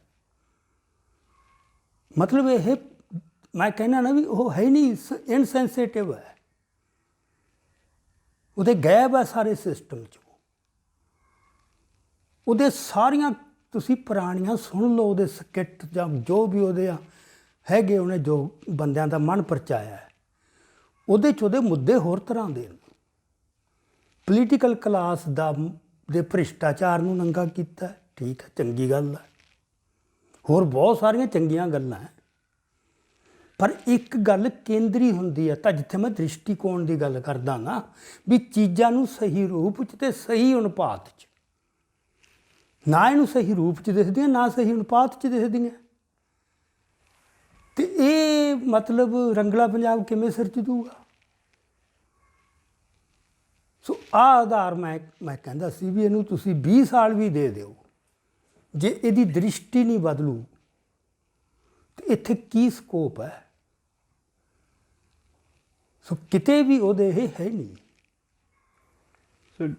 ਮਤਲਬ ਇਹ ਮੈਂ ਕਹਿੰਦਾ ਨਾ ਵੀ ਉਹ ਹੈ ਨਹੀਂ, ਇਨਸੈਂਸਿਟਿਵ ਹੈ, ਉਹਦੇ ਗਾਇਬ ਹੈ ਸਾਰੇ ਸਿਸਟਮ 'ਚੋਂ। ਉਹਦੇ ਸਾਰੀਆਂ ਤੁਸੀਂ ਪੁਰਾਣੀਆਂ ਸੁਣ ਲਓ, ਉਹਦੇ ਸਕਿੱਟ ਜਾਂ ਜੋ ਵੀ ਉਹਦੇ ਹੈਗੇ, ਉਹਨੇ ਜੋ ਬੰਦਿਆਂ ਦਾ ਮਨ ਪਰਚਾਇਆ ਹੈ, ਉਹਦੇ 'ਚ ਉਹਦੇ ਮੁੱਦੇ ਹੋਰ ਤਰ੍ਹਾਂ ਦੇ ਨੇ। ਪੋਲੀਟੀਕਲ ਕਲਾਸ ਦੇ ਭ੍ਰਿਸ਼ਟਾਚਾਰ ਨੂੰ ਨੰਗਾ ਕੀਤਾ, ਠੀਕ ਹੈ, ਚੰਗੀ ਗੱਲ ਹੈ। ਹੋਰ ਬਹੁਤ ਸਾਰੀਆਂ ਚੰਗੀਆਂ ਗੱਲਾਂ ਹੈ, ਪਰ ਇੱਕ ਗੱਲ ਕੇਂਦਰੀ ਹੁੰਦੀ ਹੈ। ਤਾਂ ਜਿੱਥੇ ਮੈਂ ਦ੍ਰਿਸ਼ਟੀਕੋਣ ਦੀ ਗੱਲ ਕਰਦਾ ਨਾ, ਵੀ ਚੀਜ਼ਾਂ ਨੂੰ ਸਹੀ ਰੂਪ 'ਚ ਤੇ ਸਹੀ ਅਨੁਪਾਤ 'ਚ, ਨਾ ਇਹਨੂੰ ਸਹੀ ਰੂਪ 'ਚ ਦਿਖਦੀਆਂ, ਨਾ ਸਹੀ ਅਨੁਪਾਤ 'ਚ ਦਿਖਦੀਆਂ। ਤੇ ਇਹ ਮਤਲਬ ਰੰਗਲਾ ਪੰਜਾਬ ਕਿਵੇਂ ਸਿਰ 'ਚ ਦੂਗਾ? ਸੋ ਆਹ ਆਧਾਰ ਮੈਂ ਕਹਿੰਦਾ ਸੀ ਵੀ ਇਹਨੂੰ ਤੁਸੀਂ 20 ਸਾਲ ਵੀ ਦੇ ਦਿਓ, ਜੇ ਇਹਦੀ ਦ੍ਰਿਸ਼ਟੀ ਨਹੀਂ ਬਦਲੂ ਤੇ ਇੱਥੇ ਕੀ ਸਕੋਪ ਹੈ? ਸੋ ਕਿਤੇ ਵੀ ਉਹਦੇ ਇਹ ਹੈ ਨਹੀਂ।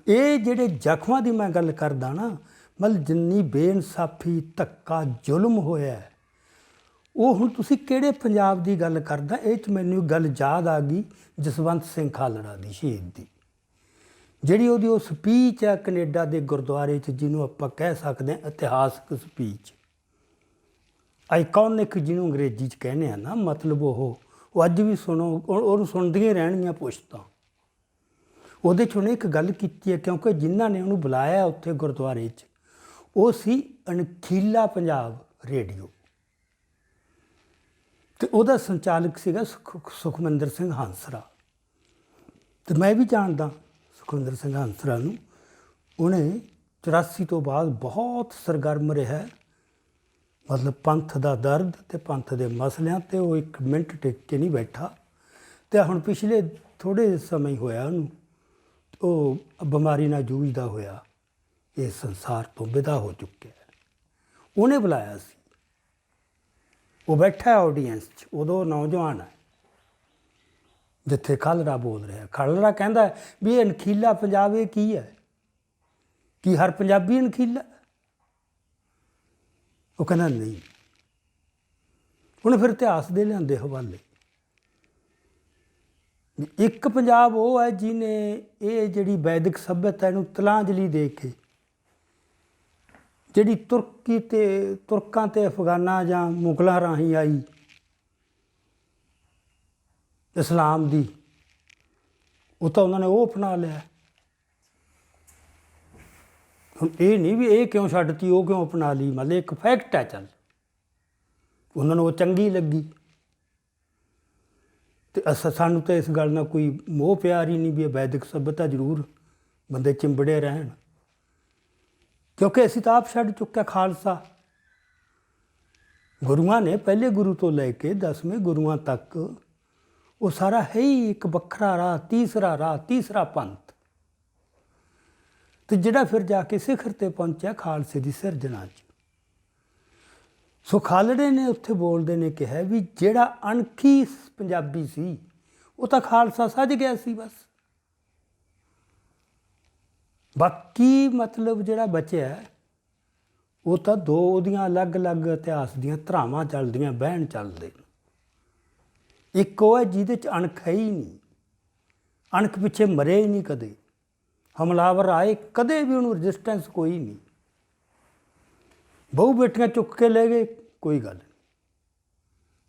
ਇਹ ਜਿਹੜੇ ਜ਼ਖਮਾਂ ਦੀ ਮੈਂ ਗੱਲ ਕਰਦਾ ਨਾ, ਮਤਲਬ ਜਿੰਨੀ ਬੇਇਨਸਾਫੀ, ਧੱਕਾ, ਜ਼ੁਲਮ ਹੋਇਆ, ਉਹ ਹੁਣ ਤੁਸੀਂ ਕਿਹੜੇ ਪੰਜਾਬ ਦੀ ਗੱਲ ਕਰਦਾ, ਇਹ 'ਚ ਮੈਨੂੰ ਇੱਕ ਗੱਲ ਯਾਦ ਆ ਗਈ ਜਸਵੰਤ ਸਿੰਘ ਖਾਲੜਾ ਦੀ, ਸ਼ਹੀਦ ਦੀ, ਜਿਹੜੀ ਉਹਦੀ ਉਹ ਸਪੀਚ ਹੈ ਕੈਨੇਡਾ ਦੇ ਗੁਰਦੁਆਰੇ 'ਚ, ਜਿਹਨੂੰ ਆਪਾਂ ਕਹਿ ਸਕਦੇ ਹਾਂ ਇਤਿਹਾਸਕ ਸਪੀਚ, ਆਈਕੋਨਿਕ ਜਿਹਨੂੰ ਅੰਗਰੇਜ਼ੀ 'ਚ ਕਹਿੰਦੇ ਆ ਨਾ, ਮਤਲਬ ਉਹ ਅੱਜ ਵੀ ਸੁਣੋ, ਉਹਨੂੰ ਸੁਣਦੀਆਂ ਹੀ ਰਹਿਣਗੀਆਂ ਪੁਸ਼ਤਾਂ। ਉਹਦੇ 'ਚ ਉਹਨੇ ਇੱਕ ਗੱਲ ਕੀਤੀ ਹੈ, ਕਿਉਂਕਿ ਜਿਨ੍ਹਾਂ ਨੇ ਉਹਨੂੰ ਬੁਲਾਇਆ ਉੱਥੇ ਗੁਰਦੁਆਰੇ 'ਚ, ਉਹ ਸੀ ਅਣਖੀਲਾ ਪੰਜਾਬ ਰੇਡੀਓ, ਅਤੇ ਉਹਦਾ ਸੰਚਾਲਕ ਸੀਗਾ ਸੁਖਮਿੰਦਰ ਸਿੰਘ ਹੰਸਰਾ। ਅਤੇ ਮੈਂ ਵੀ ਜਾਣਦਾ ਸੁਖਮਿੰਦਰ ਸਿੰਘ ਹੰਸਰਾ ਨੂੰ। ਉਹਨੇ 84 ਤੋਂ ਬਾਅਦ ਬਹੁਤ ਸਰਗਰਮ ਰਿਹਾ, ਮਤਲਬ ਪੰਥ ਦਾ ਦਰਦ ਅਤੇ ਪੰਥ ਦੇ ਮਸਲਿਆਂ 'ਤੇ ਉਹ ਇੱਕ ਮਿੰਟ ਟਿਕ ਕੇ ਨਹੀਂ ਬੈਠਾ। ਅਤੇ ਹੁਣ ਪਿਛਲੇ ਥੋੜ੍ਹੇ ਸਮੇਂ ਹੀ ਹੋਇਆ ਉਹਨੂੰ, ਉਹ ਬਿਮਾਰੀ ਨਾਲ ਜੂਝਦਾ ਹੋਇਆ ਇਸ ਸੰਸਾਰ ਤੋਂ ਵਿਦਾ ਹੋ ਚੁੱਕਿਆ। ਉਹਨੇ ਬੁਲਾਇਆ ਸੀ, ਉਹ ਬੈਠਾ ਆਡੀਅੰਸ 'ਚ, ਉਦੋਂ ਨੌਜਵਾਨ ਹੈ, ਜਿੱਥੇ ਖਾਲੜਾ ਬੋਲ ਰਿਹਾ। ਖਾਲੜਾ ਕਹਿੰਦਾ ਵੀ ਇਹ ਅਣਖੀਲਾ ਪੰਜਾਬ ਇਹ ਕੀ ਹੈ, ਕੀ ਹਰ ਪੰਜਾਬੀ ਅਣਖੀਲਾ? ਉਹ ਕਹਿੰਦਾ ਨਹੀਂ। ਉਹਨੇ ਫਿਰ ਇਤਿਹਾਸ ਦੇ ਲਿਆਂਦੇ ਹਵਾਲੇ। ਇੱਕ ਪੰਜਾਬ ਉਹ ਹੈ ਜਿਹਨੇ ਇਹ ਜਿਹੜੀ ਵੈਦਿਕ ਸੱਭਿਅਤਾ ਇਹਨੂੰ ਤਲਾਂਜਲੀ ਦੇ ਕੇ, ਜਿਹੜੀ ਤੁਰਕਾਂ ਅਤੇ ਅਫਗਾਨਾਂ ਜਾਂ ਮੁਗਲਾਂ ਰਾਹੀਂ ਆਈ ਇਸਲਾਮ ਦੀ, ਉਹ ਤਾਂ ਉਹਨਾਂ ਨੇ ਉਹ ਅਪਣਾ ਲਿਆ। ਹੁਣ ਇਹ ਨਹੀਂ ਵੀ ਇਹ ਕਿਉਂ ਛੱਡਤੀ, ਉਹ ਕਿਉਂ ਅਪਣਾ ਲਈ, ਮਤਲਬ ਇੱਕ ਫੈਕਟ ਹੈ। ਚੱਲ, ਉਹਨਾਂ ਨੂੰ ਉਹ ਚੰਗੀ ਲੱਗੀ, ਅਤੇ ਸਾਨੂੰ ਤਾਂ ਇਸ ਗੱਲ ਨਾਲ ਕੋਈ ਮੋਹ ਪਿਆਰ ਹੀ ਨਹੀਂ ਵੀ ਇਹ ਵੈਦਿਕ ਸੱਭਿਅਤਾ ਜ਼ਰੂਰ ਬੰਦੇ ਚਿੰਬੜੇ ਰਹਿਣ, ਕਿਉਂਕਿ ਅਸੀਂ ਤਾਂ ਆਪ ਛੱਡ ਚੁੱਕਿਆ ਖਾਲਸਾ। ਗੁਰੂਆਂ ਨੇ ਪਹਿਲੇ ਗੁਰੂ ਤੋਂ ਲੈ ਕੇ 10ਵੇਂ ਗੁਰੂਆਂ ਤੱਕ ਉਹ ਸਾਰਾ ਹੈ ਹੀ ਇੱਕ ਵੱਖਰਾ ਰਾਹ, ਤੀਸਰਾ ਪੰਥ, ਅਤੇ ਜਿਹੜਾ ਫਿਰ ਜਾ ਕੇ ਸਿਖਰ 'ਤੇ ਪਹੁੰਚਿਆ ਖਾਲਸੇ ਦੀ ਸਿਰਜਣਾ 'ਚ। ਸੋ ਖਾਲੜੇ ਨੇ ਉੱਥੇ ਬੋਲਦੇ ਨੇ ਕਿਹਾ ਵੀ ਜਿਹੜਾ ਅਣਖੀ ਪੰਜਾਬੀ ਸੀ ਉਹ ਤਾਂ ਖਾਲਸਾ ਸੱਜ ਗਿਆ ਸੀ ਬਸ, ਬਾਕੀ ਮਤਲਬ ਜਿਹੜਾ ਬਚਿਆ ਉਹ ਤਾਂ ਦੋ ਉਹਦੀਆਂ ਅਲੱਗ-ਅਲੱਗ ਇਤਿਹਾਸ ਦੀਆਂ ਧਰਾਵਾਂ ਚੱਲਦੀਆਂ, ਬਹਿਣ ਚੱਲਦੇ। ਇੱਕ ਉਹ ਹੈ ਜਿਹਦੇ 'ਚ ਅਣਖ ਹੈ ਹੀ ਨਹੀਂ, ਅਣਖ ਪਿੱਛੇ ਮਰੇ ਹੀ ਨਹੀਂ ਕਦੇ, ਹਮਲਾਵਰ ਆਏ ਕਦੇ ਵੀ ਉਹਨੂੰ ਰਜਿਸਟੈਂਸ ਕੋਈ ਨਹੀਂ, ਬਹੁ ਬੇਟੀਆਂ ਚੁੱਕ ਕੇ ਲੈ ਗਏ, ਕੋਈ ਗੱਲ ਨਹੀਂ,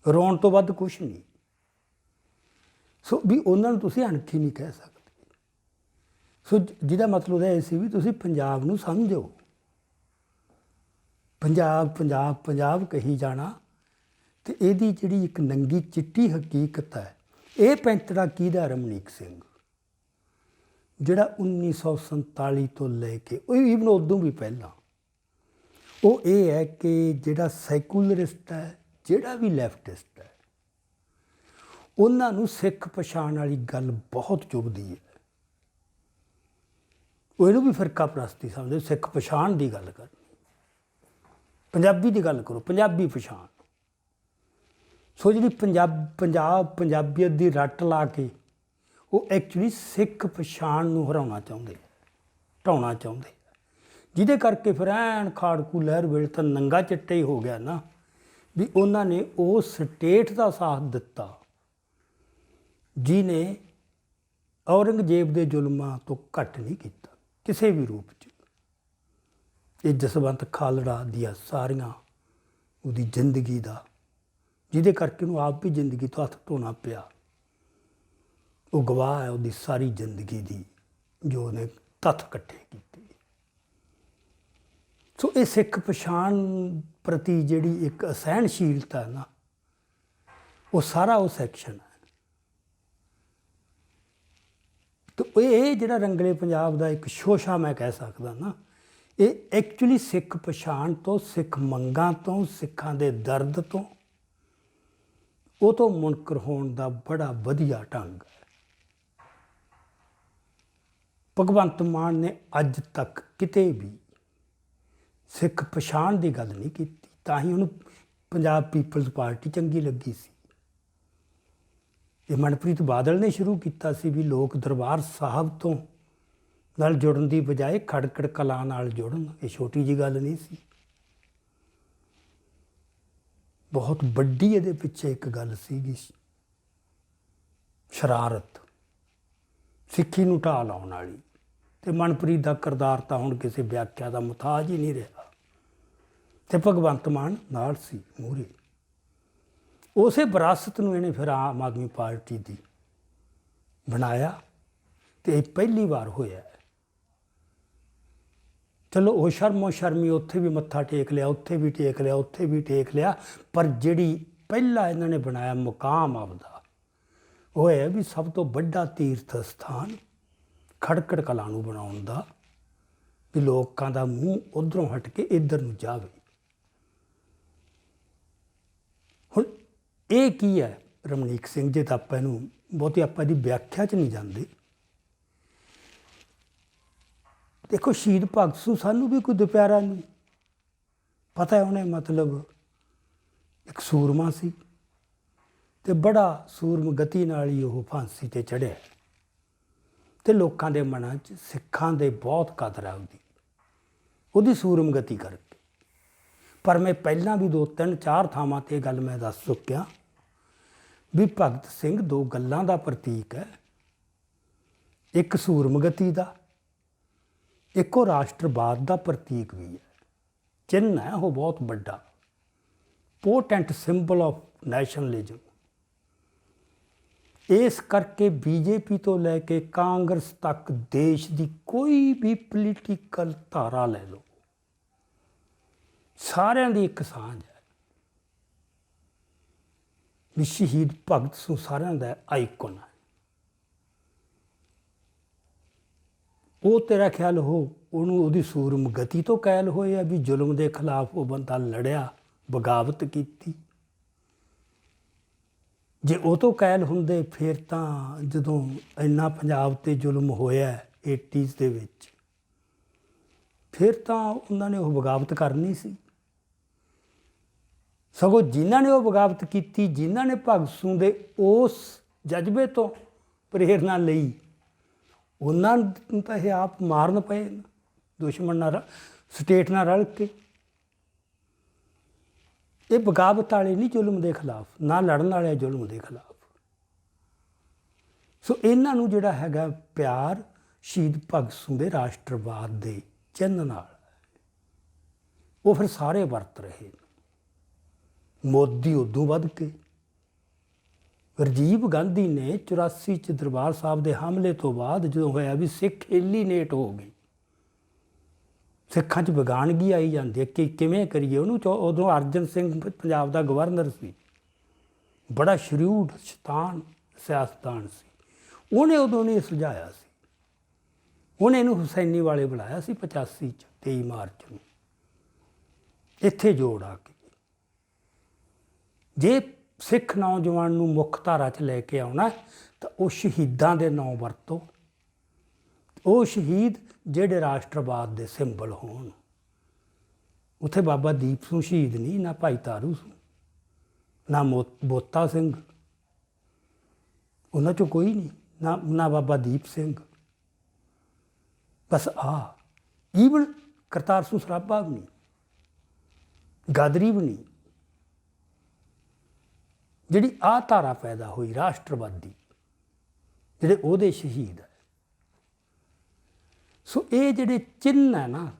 ਰੋਣ ਤੋਂ ਵੱਧ ਕੁਛ ਨਹੀਂ। ਸੋ ਵੀ ਉਹਨਾਂ ਨੂੰ ਤੁਸੀਂ ਅਣਖੀ ਨਹੀਂ ਕਹਿ ਸਕਦੇ। ਸੋ ਜਿਹਦਾ ਮਤਲਬ ਇਹ ਸੀ ਵੀ ਤੁਸੀਂ ਪੰਜਾਬ ਨੂੰ ਸਮਝੋ, ਪੰਜਾਬ ਕਹੀ ਜਾਣਾ, ਅਤੇ ਇਹਦੀ ਜਿਹੜੀ ਇੱਕ ਨੰਗੀ ਚਿੱਟੀ ਹਕੀਕਤ ਹੈ, ਇਹ ਪੈਂਤੜਾ ਕਿਹਦਾ? ਰਮਨੀਕ ਸਿੰਘ, ਜਿਹੜਾ 1947 ਤੋਂ ਲੈ ਕੇ, ਉਹ ਈਵਨ ਉਦੋਂ ਵੀ ਪਹਿਲਾਂ, ਉਹ ਇਹ ਹੈ ਕਿ ਜਿਹੜਾ ਸੈਕੂਲਰਿਸਟ ਹੈ, ਜਿਹੜਾ ਵੀ ਲੈਫਟਿਸਟ ਹੈ, ਉਹਨਾਂ ਨੂੰ ਸਿੱਖ ਪਛਾਣ ਵਾਲੀ ਗੱਲ ਬਹੁਤ ਚੁਭਦੀ ਹੈ। ਉਹ ਇਹਨੂੰ ਵੀ ਫਿਰਕਾ ਪ੍ਰਸਤੀ ਸਮਝਦੇ, ਸਿੱਖ ਪਛਾਣ ਦੀ ਗੱਲ ਕਰਨੀ, ਪੰਜਾਬੀ ਦੀ ਗੱਲ ਕਰੋ, ਪੰਜਾਬੀ ਪਛਾਣ। ਸੋ ਜਿਹੜੀ ਪੰਜਾਬੀਅਤ ਦੀ ਰੱਟ ਲਾ ਕੇ ਉਹ ਐਕਚੁਅਲੀ ਸਿੱਖ ਪਛਾਣ ਨੂੰ ਹਰਾਉਣਾ ਚਾਹੁੰਦੇ, ਢਾਉਣਾ ਚਾਹੁੰਦੇ, ਜਿਹਦੇ ਕਰਕੇ ਫਿਰ ਐਨ ਖਾੜਕੂ ਲਹਿਰ ਵੇਲੇ ਤਾਂ ਨੰਗਾ ਚਿੱਟਾ ਹੀ ਹੋ ਗਿਆ ਨਾ, ਵੀ ਉਹਨਾਂ ਨੇ ਉਹ ਸਟੇਟ ਦਾ ਸਾਥ ਦਿੱਤਾ ਜਿਹਨੇ ਔਰੰਗਜ਼ੇਬ ਦੇ ਜ਼ੁਲਮਾਂ ਤੋਂ ਘੱਟ ਨਹੀਂ ਕੀਤਾ ਕਿਸੇ ਵੀ ਰੂਪ 'ਚ। ਇਹ ਜਸਵੰਤ ਖਾਲੜਾ ਦੀਆਂ ਸਾਰੀਆਂ ਉਹਦੀ ਜ਼ਿੰਦਗੀ ਦਾ, ਜਿਹਦੇ ਕਰਕੇ ਉਹਨੂੰ ਆਪ ਵੀ ਜ਼ਿੰਦਗੀ ਤੋਂ ਹੱਥ ਧੋਣਾ ਪਿਆ, ਉਹ ਗਵਾਹ ਹੈ ਉਹਦੀ ਸਾਰੀ ਜ਼ਿੰਦਗੀ ਦੀ, ਜੋ ਉਹਨੇ ਤੱਥ ਇਕੱਠੇ ਕੀਤੇ। ਸੋ ਇਹ ਸਿੱਖ ਪਛਾਣ ਪ੍ਰਤੀ ਜਿਹੜੀ ਇੱਕ ਅਸਹਿਣਸ਼ੀਲਤਾ ਹੈ ਨਾ, ਉਹ ਸਾਰਾ ਉਹ ਸੈਕਸ਼ਨ ਹੈ। ਤਾਂ ਇਹ ਜਿਹੜਾ ਰੰਗਲੇ ਪੰਜਾਬ ਦਾ ਇੱਕ ਸ਼ੋਸ਼ਾ ਮੈਂ ਕਹਿ ਸਕਦਾ ਨਾ, ਇਹ ਐਕਚੁਅਲੀ ਸਿੱਖ ਪਛਾਣ ਤੋਂ, ਸਿੱਖ ਮੰਗਾਂ ਤੋਂ, ਸਿੱਖਾਂ ਦੇ ਦਰਦ ਤੋਂ, ਉਹ ਤੋਂ ਮੁਨਕਰ ਹੋਣ ਦਾ ਬੜਾ ਵਧੀਆ ਢੰਗ ਹੈ। ਭਗਵੰਤ ਮਾਨ ਨੇ ਅੱਜ ਤੱਕ ਕਿਤੇ ਵੀ ਸਿੱਖ ਪਛਾਣ ਦੀ ਗੱਲ ਨਹੀਂ ਕੀਤੀ, ਤਾਂ ਹੀ ਉਹਨੂੰ ਪੰਜਾਬ ਪੀਪਲਜ਼ ਪਾਰਟੀ ਚੰਗੀ ਲੱਗੀ ਸੀ। ਇਹ ਮਨਪ੍ਰੀਤ ਬਾਦਲ ਨੇ ਸ਼ੁਰੂ ਕੀਤਾ ਸੀ ਵੀ ਲੋਕ ਦਰਬਾਰ ਸਾਹਿਬ ਤੋਂ ਨਾਲ ਜੁੜਨ ਦੀ ਬਜਾਏ ਖੜਕੜ ਕਲਾਂ ਨਾਲ ਜੁੜਨ। ਇਹ ਛੋਟੀ ਜਿਹੀ ਗੱਲ ਨਹੀਂ ਸੀ। ਬਹੁਤ ਵੱਡੀ ਇਹਦੇ ਪਿੱਛੇ ਇੱਕ ਗੱਲ ਸੀਗੀ, ਸ਼ਰਾਰਤ, ਸਿੱਖੀ ਨੂੰ ਢਾਹ ਲਾਉਣ ਵਾਲੀ। ਤੇ ਮਨਪ੍ਰੀਤ ਦਾ ਕਿਰਦਾਰ ਤਾਂ ਹੁਣ ਕਿਸੇ ਵਿਆਖਿਆ ਦਾ ਮੁਤਾਜ ਹੀ ਨਹੀਂ ਰਿਹਾ। ਤੇ ਭਗਵੰਤ ਮਾਨ ਨਾਲ ਸੀ ਮੂਹਰੇ। ਉਸੇ ਵਿਰਾਸਤ ਨੂੰ ਇਹਨੇ ਫਿਰ ਆਮ ਆਦਮੀ ਪਾਰਟੀ ਦੀ ਬਣਾਇਆ ਤੇ ਇਹ ਪਹਿਲੀ ਵਾਰ ਹੋਇਆ। ਚਲੋ ਉਹ ਸ਼ਰਮੋ ਸ਼ਰਮੀ ਉੱਥੇ ਵੀ ਮੱਥਾ ਟੇਕ ਲਿਆ, ਉੱਥੇ ਵੀ ਟੇਕ ਲਿਆ, ਉੱਥੇ ਵੀ ਟੇਕ ਲਿਆ, ਪਰ ਜਿਹੜੀ ਪਹਿਲਾ ਇਹਨਾਂ ਨੇ ਬਣਾਇਆ ਮੁਕਾਮ ਆਪਦਾ, ਉਹ ਹੈ ਵੀ ਸਭ ਤੋਂ ਵੱਡਾ ਤੀਰਥ ਸਥਾਨ ਖਟਕੜ ਕਲਾਂ ਨੂੰ ਬਣਾਉਣ ਦਾ, ਵੀ ਲੋਕਾਂ ਦਾ ਮੂੰਹ ਉੱਧਰੋਂ ਹਟ ਕੇ ਇੱਧਰ ਨੂੰ ਜਾਵੇ। ਹੁਣ ਇਹ ਕੀ ਹੈ ਰਮਨੀਕ ਸਿੰਘ ਜੀ, ਤਾਂ ਆਪਾਂ ਇਹਨੂੰ ਬਹੁਤੀ ਆਪਾਂ ਇਹਦੀ ਵਿਆਖਿਆ 'ਚ ਨਹੀਂ ਜਾਂਦੇ। ਦੇਖੋ ਸ਼ਹੀਦ ਭਗਤ ਸਿੰਘ ਸਾਨੂੰ ਵੀ ਕੋਈ ਦੁਪਿਆਰਾ ਨਹੀਂ ਪਤਾ, ਉਹਨੇ ਮਤਲਬ ਇੱਕ ਸੂਰਮਾ ਸੀ ਤੇ ਬੜਾ ਸੂਰਮ ਗਤੀ ਨਾਲ ਹੀ ਉਹ ਫਾਂਸੀ ਤੇ ਚੜ੍ਹਿਆ ਤੇ ਲੋਕਾਂ ਦੇ ਮਨਾਂ 'ਚ ਸਿੱਖਾਂ ਦੇ ਬਹੁਤ ਕਦਰ ਆ ਉਹਦੀ ਸੂਰਮ ਗਤੀ ਕਰਕੇ। ਪਰ ਮੈਂ ਪਹਿਲਾਂ ਵੀ 2 3 4 ਥਾਵਾਂ 'ਤੇ ਗੱਲ ਮੈਂ ਦੱਸ ਚੁੱਕਿਆ ਵੀ ਭਗਤ ਸਿੰਘ 2 ਗੱਲਾਂ ਦਾ ਪ੍ਰਤੀਕ ਹੈ, ਇੱਕ ਸੂਰਮ ਗਤੀ ਦਾ, ਇੱਕ ਉਹ ਰਾਸ਼ਟਰਵਾਦ ਦਾ ਪ੍ਰਤੀਕ ਵੀ ਹੈ, ਚਿੰਨ੍ਹ ਹੈ ਉਹ ਬਹੁਤ ਵੱਡਾ, ਪੋਟੈਂਟ ਸਿੰਬਲ ਆਫ ਨੈਸ਼ਨਲਿਜ਼ਮ। ਇਸ ਕਰਕੇ ਬੀਜੇਪੀ ਤੋਂ ਲੈ ਕੇ ਕਾਂਗਰਸ ਤੱਕ ਦੇਸ਼ ਦੀ ਕੋਈ ਵੀ ਪੋਲੀਟੀਕਲ ਧਾਰਾ ਲੈ ਲਓ, ਸਾਰਿਆਂ ਦੀ ਇੱਕ ਸਾਂਝ ਹੈ ਵੀ ਸ਼ਹੀਦ ਭਗਤ ਸਿੰਘ ਸਾਰਿਆਂ ਦਾ ਆਈਕਨ ਹੈ। ਉਹ ਤੇਰਾ ਖਿਆਲ ਉਹਨੂੰ ਉਹਦੀ ਸੂਰਮ ਗਤੀ ਤੋਂ ਕਾਇਲ ਹੋਏ ਆ ਵੀ ਜ਼ੁਲਮ ਦੇ ਖਿਲਾਫ ਉਹ ਬੰਦਾ ਲੜਿਆ, ਬਗਾਵਤ ਕੀਤੀ। ਜੇ ਉਹ ਤੋਂ ਕਾਇਲ ਹੁੰਦੇ ਫਿਰ ਤਾਂ ਜਦੋਂ ਇੰਨਾ ਪੰਜਾਬ 'ਤੇ ਜ਼ੁਲਮ ਹੋਇਆ 80s ਦੇ ਵਿੱਚ, ਫਿਰ ਤਾਂ ਉਹਨਾਂ ਨੇ ਉਹ ਬਗਾਵਤ ਕਰਨੀ ਸੀ। ਸਗੋਂ ਜਿਨ੍ਹਾਂ ਨੇ ਉਹ ਬਗਾਵਤ ਕੀਤੀ, ਜਿਨ੍ਹਾਂ ਨੇ ਭਗਤ ਸਿੰਘ ਦੇ ਉਸ ਜਜ਼ਬੇ ਤੋਂ ਪ੍ਰੇਰਨਾ ਲਈ, ਉਹਨਾਂ ਨੂੰ ਤਾਂ ਇਹ ਆਪ ਮਾਰਨ ਪਏ ਦੁਸ਼ਮਣ ਨਾਲ, ਸਟੇਟ ਨਾਲ ਰਲ ਕੇ। ਇਹ ਬਗਾਵਤ ਵਾਲੇ ਨਹੀਂ ਜ਼ੁਲਮ ਦੇ ਖਿਲਾਫ, ਨਾ ਲੜਨ ਵਾਲੇ ਜ਼ੁਲਮ ਦੇ ਖਿਲਾਫ। ਸੋ ਇਹਨਾਂ ਨੂੰ ਜਿਹੜਾ ਹੈਗਾ ਪਿਆਰ ਸ਼ਹੀਦ ਭਗਤ ਸਿੰਘ ਦੇ ਰਾਸ਼ਟਰਵਾਦ ਦੇ ਚਿੰਨ੍ਹ ਨਾਲ, ਉਹ ਫਿਰ ਸਾਰੇ ਵਰਤ ਰਹੇ। ਮੋਦੀ ਉਦੋਂ ਵੱਧ ਕੇ, ਰਾਜੀਵ ਗਾਂਧੀ ਨੇ 84 'ਚ ਦਰਬਾਰ ਸਾਹਿਬ ਦੇ ਹਮਲੇ ਤੋਂ ਬਾਅਦ ਜਦੋਂ ਹੋਇਆ ਵੀ ਸਿੱਖ ਏਲੀਨੇਟ ਹੋ ਗਏ, ਸਿੱਖਾਂ 'ਚ ਵਿਗਾਨਗੀ ਆਈ ਜਾਂਦੀ ਹੈ ਕਿ ਕਿਵੇਂ ਕਰੀਏ ਉਹਨੂੰ। ਉਦੋਂ ਅਰਜਨ ਸਿੰਘ ਪੰਜਾਬ ਦਾ ਗਵਰਨਰ ਸੀ, ਬੜਾ ਸ਼ਰੀਊਡ ਸ਼ੈਤਾਨ ਸਿਆਸਤਦਾਨ ਸੀ। ਉਹਨੇ ਉਦੋਂ ਨਹੀਂ ਸੁਝਾਇਆ ਸੀ, ਉਹਨੇ ਇਹਨੂੰ ਹੁਸੈਨੀ ਵਾਲੇ ਬੁਲਾਇਆ ਸੀ 85 'ਚ 23 ਮਾਰਚ ਨੂੰ, ਇੱਥੇ ਜੋੜ ਆ ਕੇ। ਜੇ ਸਿੱਖ ਨੌਜਵਾਨ ਨੂੰ ਮੁੱਖ ਧਾਰਾ 'ਚ ਲੈ ਕੇ ਆਉਣਾ ਤਾਂ ਉਹ ਸ਼ਹੀਦਾਂ ਦੇ ਨਾਂ ਵਰਤੋ, ਉਹ ਸ਼ਹੀਦ ਜਿਹੜੇ ਰਾਸ਼ਟਰਵਾਦ ਦੇ ਸਿੰਬਲ ਹੋਣ। ਉੱਥੇ ਬਾਬਾ ਦੀਪ ਸਿੰਘ ਸ਼ਹੀਦ ਨਹੀਂ, ਨਾ ਭਾਈ ਤਾਰੂ ਸਿੰਘ, ਨਾ ਬੋਤਾ ਸਿੰਘ, ਉਹਨਾਂ 'ਚੋਂ ਕੋਈ ਨਹੀਂ, ਨਾ ਬਾਬਾ ਦੀਪ ਸਿੰਘ। ਬਸ ਈਵਨ ਕਰਤਾਰ ਸਿੰਘ ਸਰਾਭਾ ਵੀ ਨਹੀਂ, ਗਾਦਰੀ ਵੀ ਨਹੀਂ। ਜਿਹੜੀ ਧਾਰਾ ਪੈਦਾ ਹੋਈ ਰਾਸ਼ਟਰਵਾਦੀ, ਜਿਹੜੇ ਉਹਦੇ ਸ਼ਹੀਦ ਹੈ। ਸੋ ਇਹ ਜਿਹੜੇ ਚਿੰਨ੍ਹ ਹੈ ਨਾ,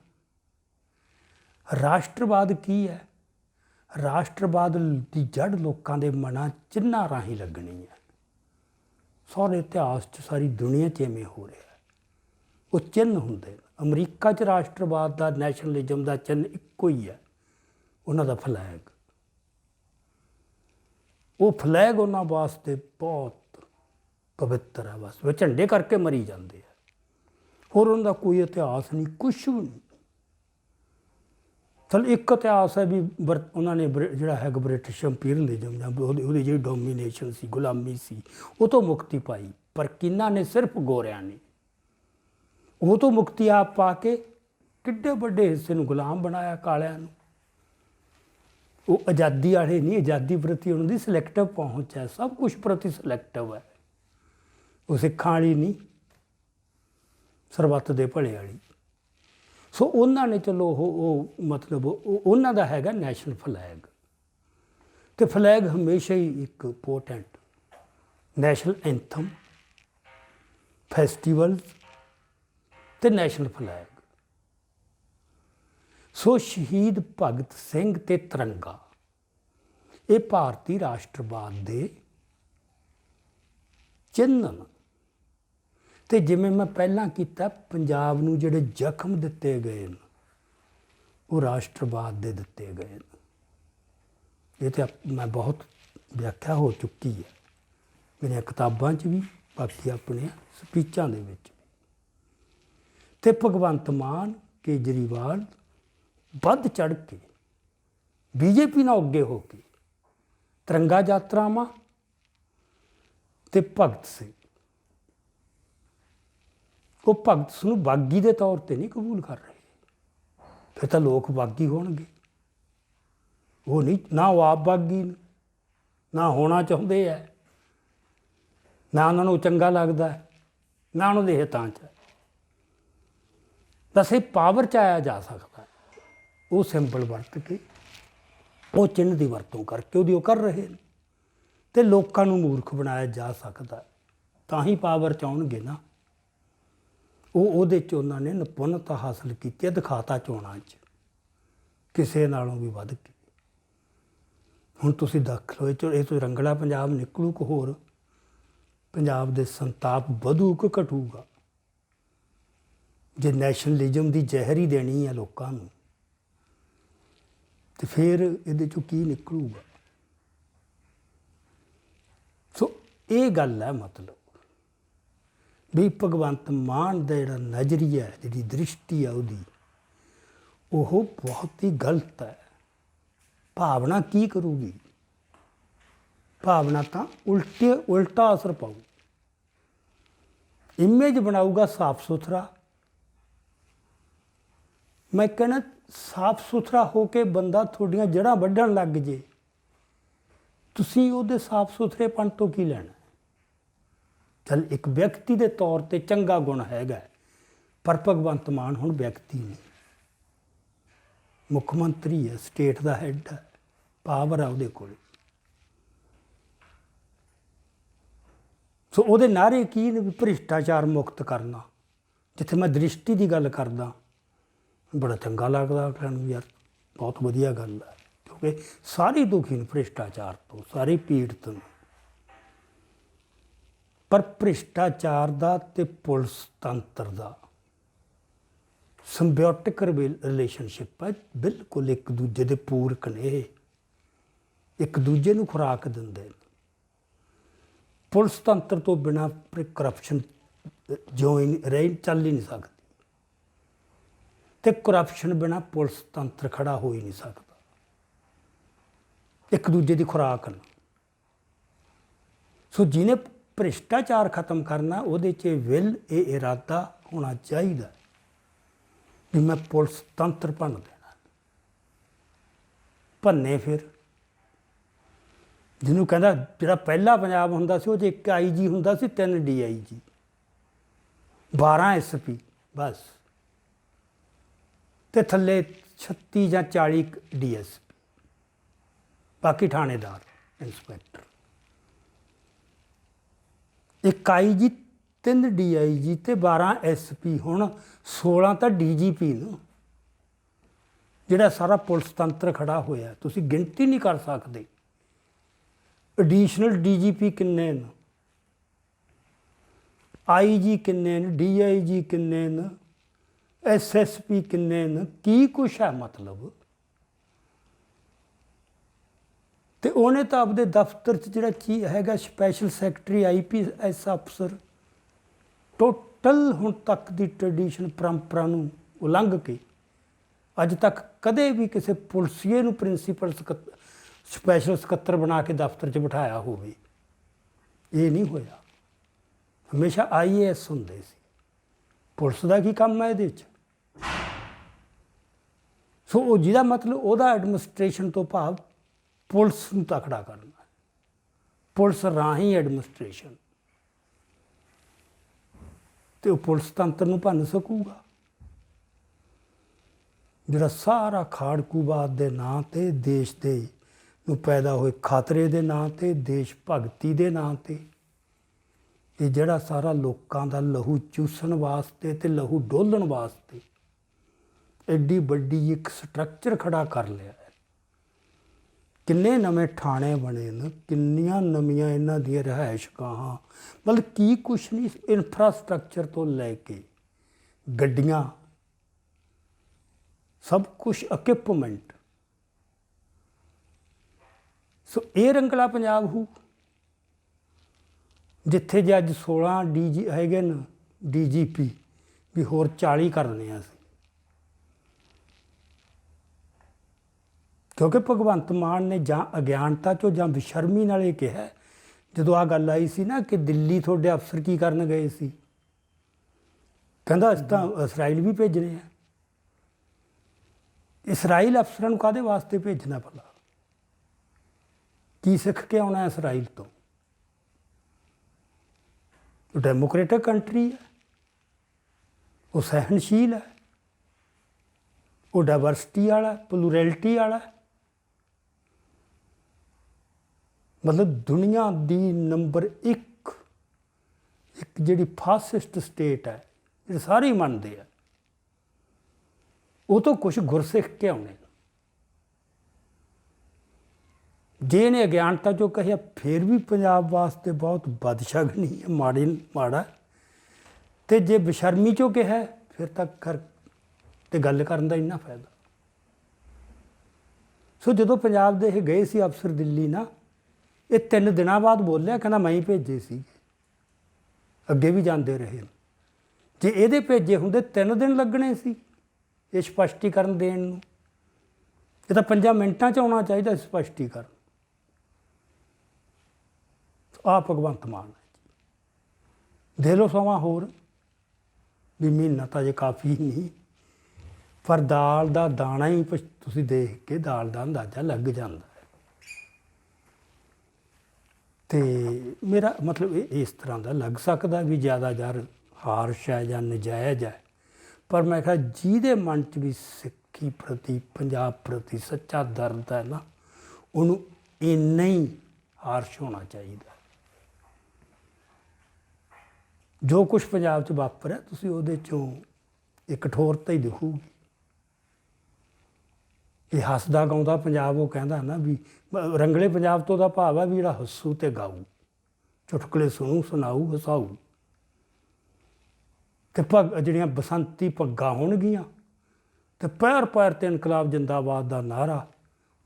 ਰਾਸ਼ਟਰਵਾਦ ਕੀ ਹੈ? ਰਾਸ਼ਟਰਵਾਦ ਦੀ ਜੜ ਲੋਕਾਂ ਦੇ ਮਨਾਂ ਚਿੰਨ੍ਹਾਂ ਰਾਹੀਂ ਲੱਗਣੀ ਹੈ। ਸਾਰੇ ਇਤਿਹਾਸ 'ਚ ਸਾਰੀ ਦੁਨੀਆ 'ਚ ਐਵੇਂ ਹੋ ਰਿਹਾ, ਉਹ ਚਿੰਨ੍ਹ ਹੁੰਦੇ ਨੇ। ਅਮਰੀਕਾ 'ਚ ਰਾਸ਼ਟਰਵਾਦ ਦਾ, ਨੈਸ਼ਨਲਿਜ਼ਮ ਦਾ ਚਿੰਨ੍ਹ ਇੱਕੋ ਹੀ ਹੈ, ਉਹਨਾਂ ਦਾ ਫਲੈਗ। ਉਹ ਫਲੈਗ ਉਹਨਾਂ ਵਾਸਤੇ ਬਹੁਤ ਪਵਿੱਤਰ ਹੈ, ਬਸ ਉਹ ਝੰਡੇ ਕਰਕੇ ਮਰੀ ਜਾਂਦੇ ਆ, ਹੋਰ ਉਹਨਾਂ ਦਾ ਕੋਈ ਇਤਿਹਾਸ ਨਹੀਂ, ਕੁਛ ਵੀ ਨਹੀਂ। ਚਲ ਇੱਕ ਇਤਿਹਾਸ ਹੈ ਵੀ ਉਹਨਾਂ ਨੇ ਜਿਹੜਾ ਹੈਗਾ ਬ੍ਰਿਟਿਸ਼ ਇੰਪੀਰੀਅਲਿਜ਼ਮ ਜਾਂ ਉਹਦੀ ਜਿਹੜੀ ਡੋਮੀਨੇਸ਼ਨ ਸੀ, ਗੁਲਾਮੀ ਸੀ, ਉਹ ਤੋਂ ਮੁਕਤੀ ਪਾਈ। ਪਰ ਕਿਹਨਾਂ ਨੇ? ਸਿਰਫ ਗੋਰਿਆਂ ਨੇ। ਉਹ ਤੋਂ ਮੁਕਤੀ ਆਪ ਪਾ ਕੇ ਕਿੱਡੇ ਵੱਡੇ ਹਿੱਸੇ ਨੂੰ ਗੁਲਾਮ ਬਣਾਇਆ, ਕਾਲਿਆਂ ਨੂੰ। ਉਹ ਆਜ਼ਾਦੀ ਵਾਲੇ ਨਹੀਂ, ਆਜ਼ਾਦੀ ਪ੍ਰਤੀ ਉਹਨਾਂ ਦੀ ਸਿਲੈਕਟਿਵ ਪਹੁੰਚ ਹੈ, ਸਭ ਕੁਛ ਪ੍ਰਤੀ ਸਿਲੈਕਟਿਵ ਹੈ। ਉਹ ਸਿੱਖਾਂ ਵਾਲੀ ਨਹੀਂ, ਸਰਬੱਤ ਦੇ ਭਲੇ ਵਾਲੀ। ਸੋ ਉਹਨਾਂ ਨੇ ਚਲੋ ਉਹ ਮਤਲਬ ਉਹਨਾਂ ਦਾ ਹੈਗਾ ਨੈਸ਼ਨਲ ਫਲੈਗ। ਤੇ ਫਲੈਗ ਹਮੇਸ਼ਾ ਹੀ ਇੱਕ ਇੰਪੋਰਟੈਂਟ ਨੈਸ਼ਨਲ ਐਂਥਮ, ਫੈਸਟੀਵਲ ਤੇ ਨੈਸ਼ਨਲ ਫਲੈਗ। ਸੋ ਸ਼ਹੀਦ ਭਗਤ ਸਿੰਘ ਤੇ ਤਿਰੰਗਾ ਇਹ ਭਾਰਤੀ ਰਾਸ਼ਟਰਵਾਦ ਦੇ ਚਿੰਨ੍ਹ ਹਨ। ਤੇ ਜਿਵੇਂ ਮੈਂ ਪਹਿਲਾਂ ਕੀਤਾ, ਪੰਜਾਬ ਨੂੰ ਜਿਹੜੇ ਜ਼ਖਮ ਦਿੱਤੇ ਗਏ ਨੇ ਉਹ ਰਾਸ਼ਟਰਵਾਦ ਦੇ ਦਿੱਤੇ ਗਏ ਨੇ। ਇਹ ਤਾਂ ਮੈਂ ਬਹੁਤ ਵਿਆਖਿਆ ਹੋ ਚੁੱਕੀ ਹੈ ਮੇਰੀਆਂ ਕਿਤਾਬਾਂ 'ਚ ਵੀ, ਬਾਕੀ ਆਪਣੇ ਸਪੀਚਾਂ ਦੇ ਵਿੱਚ। ਤੇ ਭਗਵੰਤ ਮਾਨ, ਕੇਜਰੀਵਾਲ ਵੱਧ ਚੜ੍ਹ ਕੇ ਬੀਜੇਪੀ ਨਾਲ ਅੱਗੇ ਹੋ ਕੇ ਤਿਰੰਗਾ ਯਾਤਰਾਵਾਂ ਤੇ ਭਗਤ ਸਿੰਘ, ਉਹ ਭਗਤ ਸਿੰਘ ਨੂੰ ਬਾਗੀ ਦੇ ਤੌਰ ਤੇ ਨਹੀਂ ਕਬੂਲ ਕਰ ਰਹੇ। ਫਿਰ ਤਾਂ ਲੋਕ ਬਾਗੀ ਹੋਣਗੇ। ਉਹ ਨਹੀਂ, ਨਾ ਉਹ ਆਪ ਬਾਗੀ ਨੇ, ਨਾ ਹੋਣਾ ਚਾਹੁੰਦੇ ਹੈ, ਨਾ ਉਹਨਾਂ ਨੂੰ ਚੰਗਾ ਲੱਗਦਾ ਹੈ, ਨਾ ਉਹਨਾਂ ਦੇ ਹਿੱਤਾਂ 'ਚ। ਬਸ ਇਹ ਪਾਵਰ 'ਚ ਆਇਆ ਜਾ ਸਕਦਾ ਹੈ। ਉਹ ਸਿੰਬਲ ਵਰਤ ਕੇ, ਉਹ ਚਿੰਨ੍ਹ ਦੀ ਵਰਤੋਂ ਕਰਕੇ ਉਹਦੀ ਉਹ ਕਰ ਰਹੇ ਨੇ। ਅਤੇ ਲੋਕਾਂ ਨੂੰ ਮੂਰਖ ਬਣਾਇਆ ਜਾ ਸਕਦਾ, ਤਾਂ ਹੀ ਪਾਵਰ 'ਚ ਆਉਣਗੇ ਨਾ। ਉਹਦੇ 'ਚ ਉਹਨਾਂ ਨੇ ਨਿਪੁੰਨਤਾ ਹਾਸਲ ਕੀਤੀ ਹੈ, ਦਿਖਾਤਾ ਚੋਣਾਂ 'ਚ ਕਿਸੇ ਨਾਲੋਂ ਵੀ ਵੱਧ ਕੇ। ਹੁਣ ਤੁਸੀਂ ਦੇਖ ਲਓ, ਇਹ ਤੋਂ ਰੰਗਲਾ ਪੰਜਾਬ ਨਿਕਲੂ ਕਿ ਹੋਰ ਪੰਜਾਬ ਦੇ ਸੰਤਾਪ ਵਧੂ ਕਿ ਘਟੂਗਾ। ਜੇ ਨੈਸ਼ਨਲਿਜ਼ਮ ਦੀ ਜ਼ਹਿਰ ਹੀ ਦੇਣੀ ਹੈ ਲੋਕਾਂ ਨੂੰ, ਤੇ ਫਿਰ ਇਹਦੇ 'ਚੋਂ ਕੀ ਨਿਕਲੂਗਾ। ਸੋ ਇਹ ਗੱਲ ਹੈ, ਮਤਲਬ ਵੀ ਭਗਵੰਤ ਮਾਨ ਦਾ ਜਿਹੜਾ ਨਜ਼ਰੀਆ, ਜਿਹੜੀ ਦ੍ਰਿਸ਼ਟੀ ਆ ਉਹਦੀ, ਉਹ ਬਹੁਤ ਹੀ ਗਲਤ ਹੈ। ਭਾਵਨਾ ਕੀ ਕਰੂਗੀ? ਭਾਵਨਾ ਤਾਂ ਉਲਟਾ ਅਸਰ ਪਾਊ। ਇਮੇਜ ਬਣਾਊਗਾ ਸਾਫ ਸੁਥਰਾ। ਮੈਂ ਕਹਿੰਦਾ ਸਾਫ ਸੁਥਰਾ ਹੋ ਕੇ ਬੰਦਾ ਤੁਹਾਡੀਆਂ ਜੜ੍ਹਾਂ ਵੱਢਣ ਲੱਗ ਜੇ, ਤੁਸੀਂ ਉਹਦੇ ਸਾਫ ਸੁਥਰੇਪਣ ਤੋਂ ਕੀ ਲੈਣਾ? ਚੱਲ ਇੱਕ ਵਿਅਕਤੀ ਦੇ ਤੌਰ ਤੇ ਚੰਗਾ ਗੁਣ ਹੈਗਾ, ਪਰ ਭਗਵੰਤ ਮਾਨ ਹੁਣ ਵਿਅਕਤੀ ਨਹੀਂ, ਮੁੱਖ ਮੰਤਰੀ ਹੈ, ਸਟੇਟ ਦਾ ਹੈੱਡ ਹੈ, ਪਾਵਰ ਹੈ ਉਹਦੇ ਕੋਲ। ਸੋ ਉਹਦੇ ਨਾਅਰੇ ਕੀ ਨੇ? ਵੀ ਭ੍ਰਿਸ਼ਟਾਚਾਰ ਮੁਕਤ ਕਰਨਾ। ਜਿੱਥੇ ਮੈਂ ਦ੍ਰਿਸ਼ਟੀ ਦੀ ਗੱਲ ਕਰਦਾ, ਬੜਾ ਚੰਗਾ ਲੱਗਦਾ ਆਖਣ ਨੂੰ, ਯਾਰ ਬਹੁਤ ਵਧੀਆ ਗੱਲ ਹੈ, ਕਿਉਂਕਿ ਸਾਰੇ ਦੁਖੀ ਨੇ ਭ੍ਰਿਸ਼ਟਾਚਾਰ ਤੋਂ, ਸਾਰੇ ਪੀੜਤ ਨੇ। ਪਰ ਭ੍ਰਿਸ਼ਟਾਚਾਰ ਦਾ ਤੇ ਪੁਲਿਸ ਤੰਤਰ ਦਾ ਸਿੰਬਿਓਟਿਕ ਰਿਲੇਸ਼ਨਸ਼ਿਪ ਹੈ, ਬਿਲਕੁਲ ਇੱਕ ਦੂਜੇ ਦੇ ਪੂਰਕ ਨੇ, ਇੱਕ ਦੂਜੇ ਨੂੰ ਖੁਰਾਕ ਦਿੰਦੇ ਨੇ। ਪੁਲਿਸ ਤੰਤਰ ਤੋਂ ਬਿਨਾਂ ਕਰਪਸ਼ਨ ਚੱਲ ਹੀ ਨਹੀਂ ਸਕਦੀ, ਤੇ ਕਰਪਸ਼ਨ ਬਿਨਾਂ ਪੁਲਿਸ ਤੰਤਰ ਖੜਾ ਹੋ ਹੀ ਨਹੀਂ ਸਕਦਾ। ਇੱਕ ਦੂਜੇ ਦੀ ਖੁਰਾਕ ਨਾਲ। ਸੋ ਜਿਹਨੇ ਭ੍ਰਿਸ਼ਟਾਚਾਰ ਖਤਮ ਕਰਨਾ, ਉਹਦੇ 'ਚ ਵਿਲ, ਇਹ ਇਰਾਦਾ ਹੋਣਾ ਚਾਹੀਦਾ ਵੀ ਮੈਂ ਪੁਲਿਸ ਤੰਤਰ ਭੰਨ ਦੇਣਾ। ਭੰਨੇ ਫਿਰ ਜਿਹਨੂੰ ਕਹਿੰਦਾ, ਜਿਹੜਾ ਪਹਿਲਾ ਪੰਜਾਬ ਹੁੰਦਾ ਸੀ ਉਹ 'ਚ ਇੱਕ IG ਹੁੰਦਾ ਸੀ, 3 DIG, 12 SP ਬਸ, ਤੇ ਥੱਲੇ 36 ਜਾਂ 40 DSP, ਬਾਕੀ ਥਾਣੇਦਾਰ, ਇੰਸਪੈਕਟਰ। ਇੱਕ IG, 3 DIG ਤੇ 12 SP, ਹੁਣ 16 ਤਾਂ DGP ਨੂੰ, ਜਿਹੜਾ ਸਾਰਾ ਪੁਲਿਸ ਤੰਤਰ ਖੜਾ ਹੋਇਆ। ਤੁਸੀਂ ਗਿਣਤੀ ਨਹੀਂ ਕਰ ਸਕਦੇ। ਐਡੀਸ਼ਨਲ DGP ਕਿੰਨੇ ਨੇ, IG ਕਿੰਨੇ ਨੇ, DIG ਕਿੰਨੇ ਨੇ, SSP ਕਿੰਨੇ ਨੇ, ਕੀ ਕੁਛ ਹੈ ਮਤਲਬ। ਤੇ ਉਹਨੇ ਤਾਂ ਆਪਦੇ ਦਫ਼ਤਰ 'ਚ ਜਿਹੜਾ ਹੈਗਾ ਸਪੈਸ਼ਲ ਸੈਕਟਰੀ, IPS ਅਫਸਰ, ਟੋਟਲ ਹੁਣ ਤੱਕ ਦੀ ਟ੍ਰੈਡੀਸ਼ਨ, ਪਰੰਪਰਾ ਨੂੰ ਉਲੰਘ ਕੇ ਅੱਜ ਤੱਕ ਕਦੇ ਵੀ ਕਿਸੇ ਪੁਲਿਸੀਏ ਨੂੰ ਪ੍ਰਿੰਸੀਪਲ ਸਪੈਸ਼ਲ ਸਕੱਤਰ ਬਣਾ ਕੇ ਦਫ਼ਤਰ 'ਚ ਬਿਠਾਇਆ ਹੋਵੇ, ਇਹ ਨਹੀਂ ਹੋਇਆ। ਹਮੇਸ਼ਾ IAS ਹੁੰਦੇ ਸੀ। ਪੁਲਿਸ ਦਾ ਕੀ ਕੰਮ ਹੈ ਇਹਦੇ 'ਚ? ਸੋ ਉਹ ਜਿਹਦਾ ਮਤਲਬ ਉਹਦਾ ਐਡਮਿਨਿਸਟ੍ਰੇਸ਼ਨ ਤੋਂ ਭਾਵ ਪੁਲਿਸ ਨੂੰ ਤਕੜਾ ਕਰਨਾ, ਪੁਲਿਸ ਰਾਹੀਂ ਐਡਮਿਨਿਸਟ੍ਰੇਸ਼ਨ, ਤੇ ਉਹ ਪੁਲਿਸ ਤੰਤਰ ਨੂੰ ਭੰਨ ਸਕੂਗਾ ਜਿਹੜਾ ਸਾਰਾ ਖਾੜਕੂਵਾਦ ਦੇ ਨਾਂ 'ਤੇ ਦੇਸ਼ ਦੇ ਨੂੰ ਪੈਦਾ ਹੋਏ ਖਾਤਰੇ ਦੇ ਨਾਂ 'ਤੇ, ਦੇਸ਼ ਭਗਤੀ ਦੇ ਨਾਂ 'ਤੇ, ਇਹ ਜਿਹੜਾ ਸਾਰਾ ਲੋਕਾਂ ਦਾ ਲਹੂ ਚੂਸਣ ਵਾਸਤੇ ਤੇ ਲਹੂ ਡੋਲਣ ਵਾਸਤੇ ਐਡੀ ਵੱਡੀ ਇੱਕ ਸਟਰਕਚਰ ਖੜਾ ਕਰ ਲਿਆ ਹੈ। ਕਿੰਨੇ ਨਵੇਂ ਥਾਣੇ ਬਣੇ ਨੇ, ਕਿੰਨੀਆਂ ਨਵੀਆਂ ਇਹਨਾਂ ਦੀਆਂ ਰਿਹਾਇਸ਼ਗਾਹਾਂ, ਮਤਲਬ ਕੀ ਕੁਛ ਨਹੀਂ, ਇਨਫਰਾਸਟਰਕਚਰ ਤੋਂ ਲੈ ਕੇ ਗੱਡੀਆਂ, ਸਭ ਕੁਛ ਇਕਵਿਪਮੈਂਟ। ਸੋ ਇਹ ਰੰਗਲਾ ਪੰਜਾਬ ਹੋ ਜਿੱਥੇ ਜੇ ਅੱਜ 16 DG ਹੈਗੇ ਨੇ DGP, ਵੀ ਹੋਰ 40 ਕਰਨੇ ਆ ਅਸੀਂ। ਕਿਉਂਕਿ ਭਗਵੰਤ ਮਾਨ ਨੇ ਜਾਂ ਅਗਿਆਨਤਾ 'ਚੋਂ ਜਾਂ ਬੇਸ਼ਰਮੀ ਨਾਲ ਇਹ ਕਿਹਾ, ਜਦੋਂ ਆਹ ਗੱਲ ਆਈ ਸੀ ਨਾ ਕਿ ਦਿੱਲੀ ਤੁਹਾਡੇ ਅਫਸਰ ਕੀ ਕਰਨ ਗਏ ਸੀ, ਕਹਿੰਦਾ ਅਸੀਂ ਤਾਂ ਇਸਰਾਈਲ ਵੀ ਭੇਜਣੇ ਆ। ਇਸਰਾਈਲ ਅਫਸਰਾਂ ਨੂੰ ਕਾਹਦੇ ਵਾਸਤੇ ਭੇਜਣਾ ਭਲਾ? ਕੀ ਸਿੱਖ ਕੇ ਆਉਣਾ ਇਸਰਾਈਲ ਤੋਂ? ਉਹ ਡੈਮੋਕ੍ਰੇਟਿਕ ਕੰਟਰੀ ਹੈ, ਉਹ ਸਹਿਣਸ਼ੀਲ ਹੈ, ਉਹ ਡਾਇਵਰਸਿਟੀ ਵਾਲਾ, ਪਲੂਰੈਲਿਟੀ ਵਾਲਾ। ਮਤਲਬ ਦੁਨੀਆ ਦੀ ਨੰਬਰ 1 ਇੱਕ ਜਿਹੜੀ ਫਾਸਿਸਟ ਸਟੇਟ ਹੈ, ਇਹ ਸਾਰੇ ਹੀ ਮੰਨਦੇ ਆ, ਉਹ ਤੋਂ ਕੁਛ ਗੁਰਸਿੱਖ ਕੇ ਆਉਣੇ। ਜੇ ਇਹਨੇ ਅਗਿਆਨਤਾ 'ਚੋਂ ਕਹਿਆ ਫਿਰ ਵੀ ਪੰਜਾਬ ਵਾਸਤੇ ਬਹੁਤ ਬਦਸ਼ਗਨੀ ਹੈ, ਮਾੜਾ। ਤੇ ਜੇ ਬੇਸ਼ਰਮੀ 'ਚੋਂ ਕਿਹਾ ਫਿਰ ਤਾਂ ਕਰ ਤੇ ਗੱਲ ਕਰਨ ਦਾ ਇੰਨਾ ਫਾਇਦਾ। ਸੋ ਜਦੋਂ ਪੰਜਾਬ ਦੇ ਇਹ ਗਏ ਸੀ ਅਫਸਰ ਦਿੱਲੀ ਨਾ, ਇਹ 3 ਦਿਨਾਂ ਬਾਅਦ ਬੋਲਿਆ, ਕਹਿੰਦਾ ਮੈਂ ਹੀ ਭੇਜੇ ਸੀ, ਅੱਗੇ ਵੀ ਜਾਂਦੇ ਰਹੇ। ਜੇ ਇਹਦੇ ਭੇਜੇ ਹੁੰਦੇ 3 ਦਿਨ ਲੱਗਣੇ ਸੀ ਇਹ ਸਪਸ਼ਟੀਕਰਨ ਦੇਣ ਨੂੰ। ਇਹ ਤਾਂ 5 ਮਿੰਟਾਂ 'ਚ ਆਉਣਾ ਚਾਹੀਦਾ ਸਪਸ਼ਟੀਕਰਨ। ਆਹ ਭਗਵੰਤ ਮਾਨ ਹੈ। ਦੇ ਲਓ ਸਮਾਂ ਹੋਰ, ਵੀ ਮਹੀਨਾ ਤਾਂ ਜੇ ਕਾਫੀ ਨਹੀਂ, ਪਰ ਦਾਲ ਦਾ ਦਾਣਾ ਹੀ ਤੁਸੀਂ ਦੇਖ ਕੇ ਦਾਲ ਦਾ ਅੰਦਾਜ਼ਾ ਲੱਗ ਜਾਂਦਾ ਹੈ। ਤੇ ਮੇਰਾ ਮਤਲਬ ਇਹ ਇਸ ਤਰ੍ਹਾਂ ਦਾ ਲੱਗ ਸਕਦਾ ਵੀ ਜ਼ਿਆਦਾ ਯਾਰ ਹਾਰਸ਼ ਹੈ ਜਾਂ ਨਜਾਇਜ਼ ਹੈ, ਪਰ ਮੈਂ ਕਿਹਾ ਜਿਹਦੇ ਮਨ 'ਚ ਵੀ ਸਿੱਖੀ ਪ੍ਰਤੀ, ਪੰਜਾਬ ਪ੍ਰਤੀ ਸੱਚਾ ਦਰਦ ਹੈ ਨਾ, ਉਹਨੂੰ ਇੰਨਾ ਹੀ ਹਾਰਸ਼ ਹੋਣਾ ਚਾਹੀਦਾ। ਜੋ ਕੁਛ ਪੰਜਾਬ 'ਚ ਵਾਪਰਿਆ ਤੁਸੀਂ ਉਹਦੇ 'ਚੋਂ ਇੱਕ ਕਠੋਰਤਾ ਹੀ ਦਿਖੂਗੀ। ਇਹ ਹੱਸਦਾ ਗਾਉਂਦਾ ਪੰਜਾਬ, ਉਹ ਕਹਿੰਦਾ ਨਾ ਵੀ ਰੰਗਲੇ ਪੰਜਾਬ ਤੋਂ ਦਾ ਭਾਵ ਹੈ ਵੀ ਜਿਹੜਾ ਹੱਸੂ ਤੇ ਗਾਊ, ਚੁਟਕਲੇ ਸੁਣੂ, ਸੁਣਾਊ, ਹਸਾਊ। ਤੇ ਜਿਹੜੀਆਂ ਬਸੰਤੀ ਪੱਗਾਂ ਹੋਣਗੀਆਂ ਤੇ ਪੈਰ ਪੈਰ 'ਤੇ ਇਨਕਲਾਬ ਜਿੰਦਾਬਾਦ ਦਾ ਨਾਅਰਾ,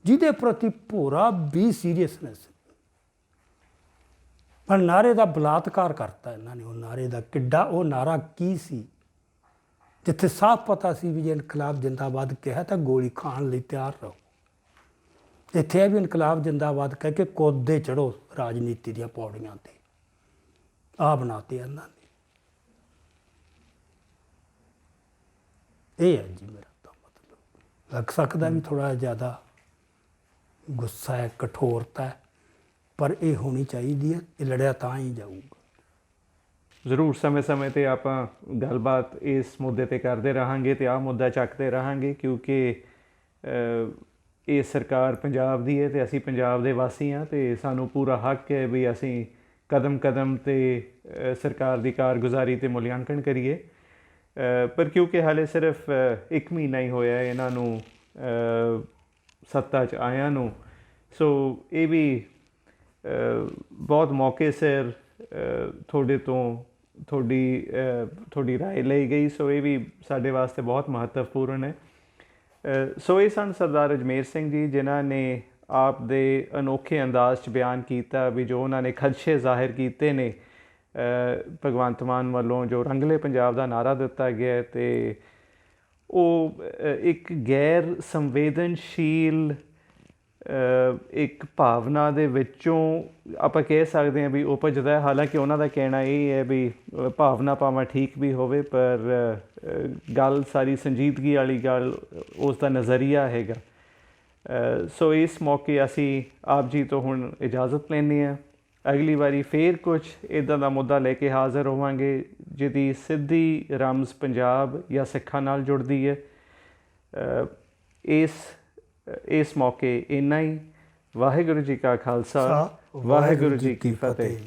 ਜਿਹਦੇ ਪ੍ਰਤੀ ਭੋਰਾ ਵੀ ਸੀਰੀਅਸਨੈਸ, ਪਰ ਨਾਅਰੇ ਦਾ ਬਲਾਤਕਾਰ ਕਰਤਾ ਇਹਨਾਂ ਨੇ। ਉਹ ਨਾਅਰੇ ਦਾ ਕਿੱਡਾ, ਉਹ ਨਾਅਰਾ ਕੀ ਸੀ ਜਿੱਥੇ ਸਾਫ਼ ਪਤਾ ਸੀ ਵੀ ਜੇ ਇਨਕਲਾਬ ਜਿੰਦਾਬਾਦ ਕਿਹਾ ਤਾਂ ਗੋਲੀ ਖਾਣ ਲਈ ਤਿਆਰ ਰਹੋ। ਇੱਥੇ ਇਹ ਵੀ ਇਨਕਲਾਬ ਜਿੰਦਾਬਾਦ ਕਹਿ ਕੇ ਕੋਦੇ ਚੜ੍ਹੋ ਰਾਜਨੀਤੀ ਦੀਆਂ ਪੌੜੀਆਂ 'ਤੇ। ਆਹ ਬਣਾਤੇ ਇਹਨਾਂ ਨੇ। ਇਹ ਹੈ ਜੀ ਮੇਰਾ ਤਾਂ ਮਤਲਬ। ਲੱਗ ਸਕਦਾ ਵੀ ਥੋੜ੍ਹਾ ਜ਼ਿਆਦਾ ਗੁੱਸਾ ਹੈ, ਕਠੋਰਤਾ ਹੈ, ਪਰ ਇਹ ਹੋਣੀ ਚਾਹੀਦੀ ਹੈ। ਇਹ ਲੜਿਆ ਤਾਂ ਹੀ ਜਾਊਗਾ। ਜ਼ਰੂਰ ਸਮੇਂ-ਸਮੇਂ 'ਤੇ ਆਪਾਂ ਗੱਲਬਾਤ ਇਸ ਮੁੱਦੇ 'ਤੇ ਕਰਦੇ ਰਹਾਂਗੇ ਅਤੇ ਆਹ ਮੁੱਦਾ ਚੱਕਦੇ ਰਹਾਂਗੇ, ਕਿਉਂਕਿ ਇਹ ਸਰਕਾਰ ਪੰਜਾਬ ਦੀ ਹੈ ਅਤੇ ਅਸੀਂ ਪੰਜਾਬ ਦੇ ਵਾਸੀ ਹਾਂ ਅਤੇ ਸਾਨੂੰ ਪੂਰਾ ਹੱਕ ਹੈ ਵੀ ਅਸੀਂ ਕਦਮ ਕਦਮ 'ਤੇ ਸਰਕਾਰ ਦੀ ਕਾਰਗੁਜ਼ਾਰੀ 'ਤੇ ਮੁਲਾਂਕਣ ਕਰੀਏ। ਪਰ ਕਿਉਂਕਿ ਹਾਲੇ ਸਿਰਫ 1 ਮਹੀਨਾ ਹੀ ਹੋਇਆ ਇਹਨਾਂ ਨੂੰ ਸੱਤਾ 'ਚ ਆਇਆਂ ਨੂੰ, ਸੋ ਇਹ ਵੀ ਬਹੁਤ ਮੌਕੇ ਸਿਰ ਤੁਹਾਡੇ ਤੋਂ ਤੁਹਾਡੀ ਰਾਏ ਲਈ ਗਈ। ਸੋ ਇਹ ਵੀ ਸਾਡੇ ਵਾਸਤੇ ਬਹੁਤ ਮਹੱਤਵਪੂਰਨ ਹੈ। ਸੋ ਇਹ ਸਨ ਸਰਦਾਰ ਅਜਮੇਰ ਸਿੰਘ ਜੀ, ਜਿਨ੍ਹਾਂ ਨੇ ਆਪ ਦੇ ਅਨੋਖੇ ਅੰਦਾਜ਼ 'ਚ ਬਿਆਨ ਕੀਤਾ ਵੀ ਜੋ ਉਹਨਾਂ ਨੇ ਖਦਸ਼ੇ ਜ਼ਾਹਿਰ ਕੀਤੇ ਨੇ ਭਗਵੰਤ ਮਾਨ ਵੱਲੋਂ ਜੋ ਰੰਗਲੇ ਪੰਜਾਬ ਦਾ ਨਾਅਰਾ ਦਿੱਤਾ ਗਿਆ ਅਤੇ ਉਹ ਇੱਕ ਗੈਰ ਸੰਵੇਦਨਸ਼ੀਲ ਇੱਕ ਭਾਵਨਾ ਦੇ ਵਿੱਚੋਂ ਆਪਾਂ ਕਹਿ ਸਕਦੇ ਹਾਂ ਵੀ ਉਪਜਦਾ ਹੈ। ਹਾਲਾਂਕਿ ਉਹਨਾਂ ਦਾ ਕਹਿਣਾ ਇਹ ਹੈ ਵੀ ਭਾਵਨਾ ਭਾਵੇਂ ਠੀਕ ਵੀ ਹੋਵੇ, ਪਰ ਗੱਲ ਸਾਰੀ ਸੰਜੀਦਗੀ ਵਾਲੀ ਗੱਲ ਉਸ ਦਾ ਨਜ਼ਰੀਆ ਹੈਗਾ। ਸੋ ਇਸ ਮੌਕੇ ਅਸੀਂ ਆਪ ਜੀ ਤੋਂ ਹੁਣ ਇਜਾਜ਼ਤ ਲੈਂਦੇ ਹਾਂ। ਅਗਲੀ ਵਾਰੀ ਫੇਰ ਕੁਛ ਇੱਦਾਂ ਦਾ ਮੁੱਦਾ ਲੈ ਕੇ ਹਾਜ਼ਰ ਹੋਵਾਂਗੇ ਜਿਹਦੀ ਸਿੱਧੀ ਰਮਜ਼ ਪੰਜਾਬ ਜਾਂ ਸਿੱਖਾਂ ਨਾਲ ਜੁੜਦੀ ਹੈ। ਇਸ ਮੌਕੇ ਇੰਨਾ ਹੀ। ਵਾਹਿਗੁਰੂ ਜੀ ਕਾ ਖਾਲਸਾ ਵਾਹਿਗੁਰੂ ਜੀ ਕੀ ਫਤਿਹ।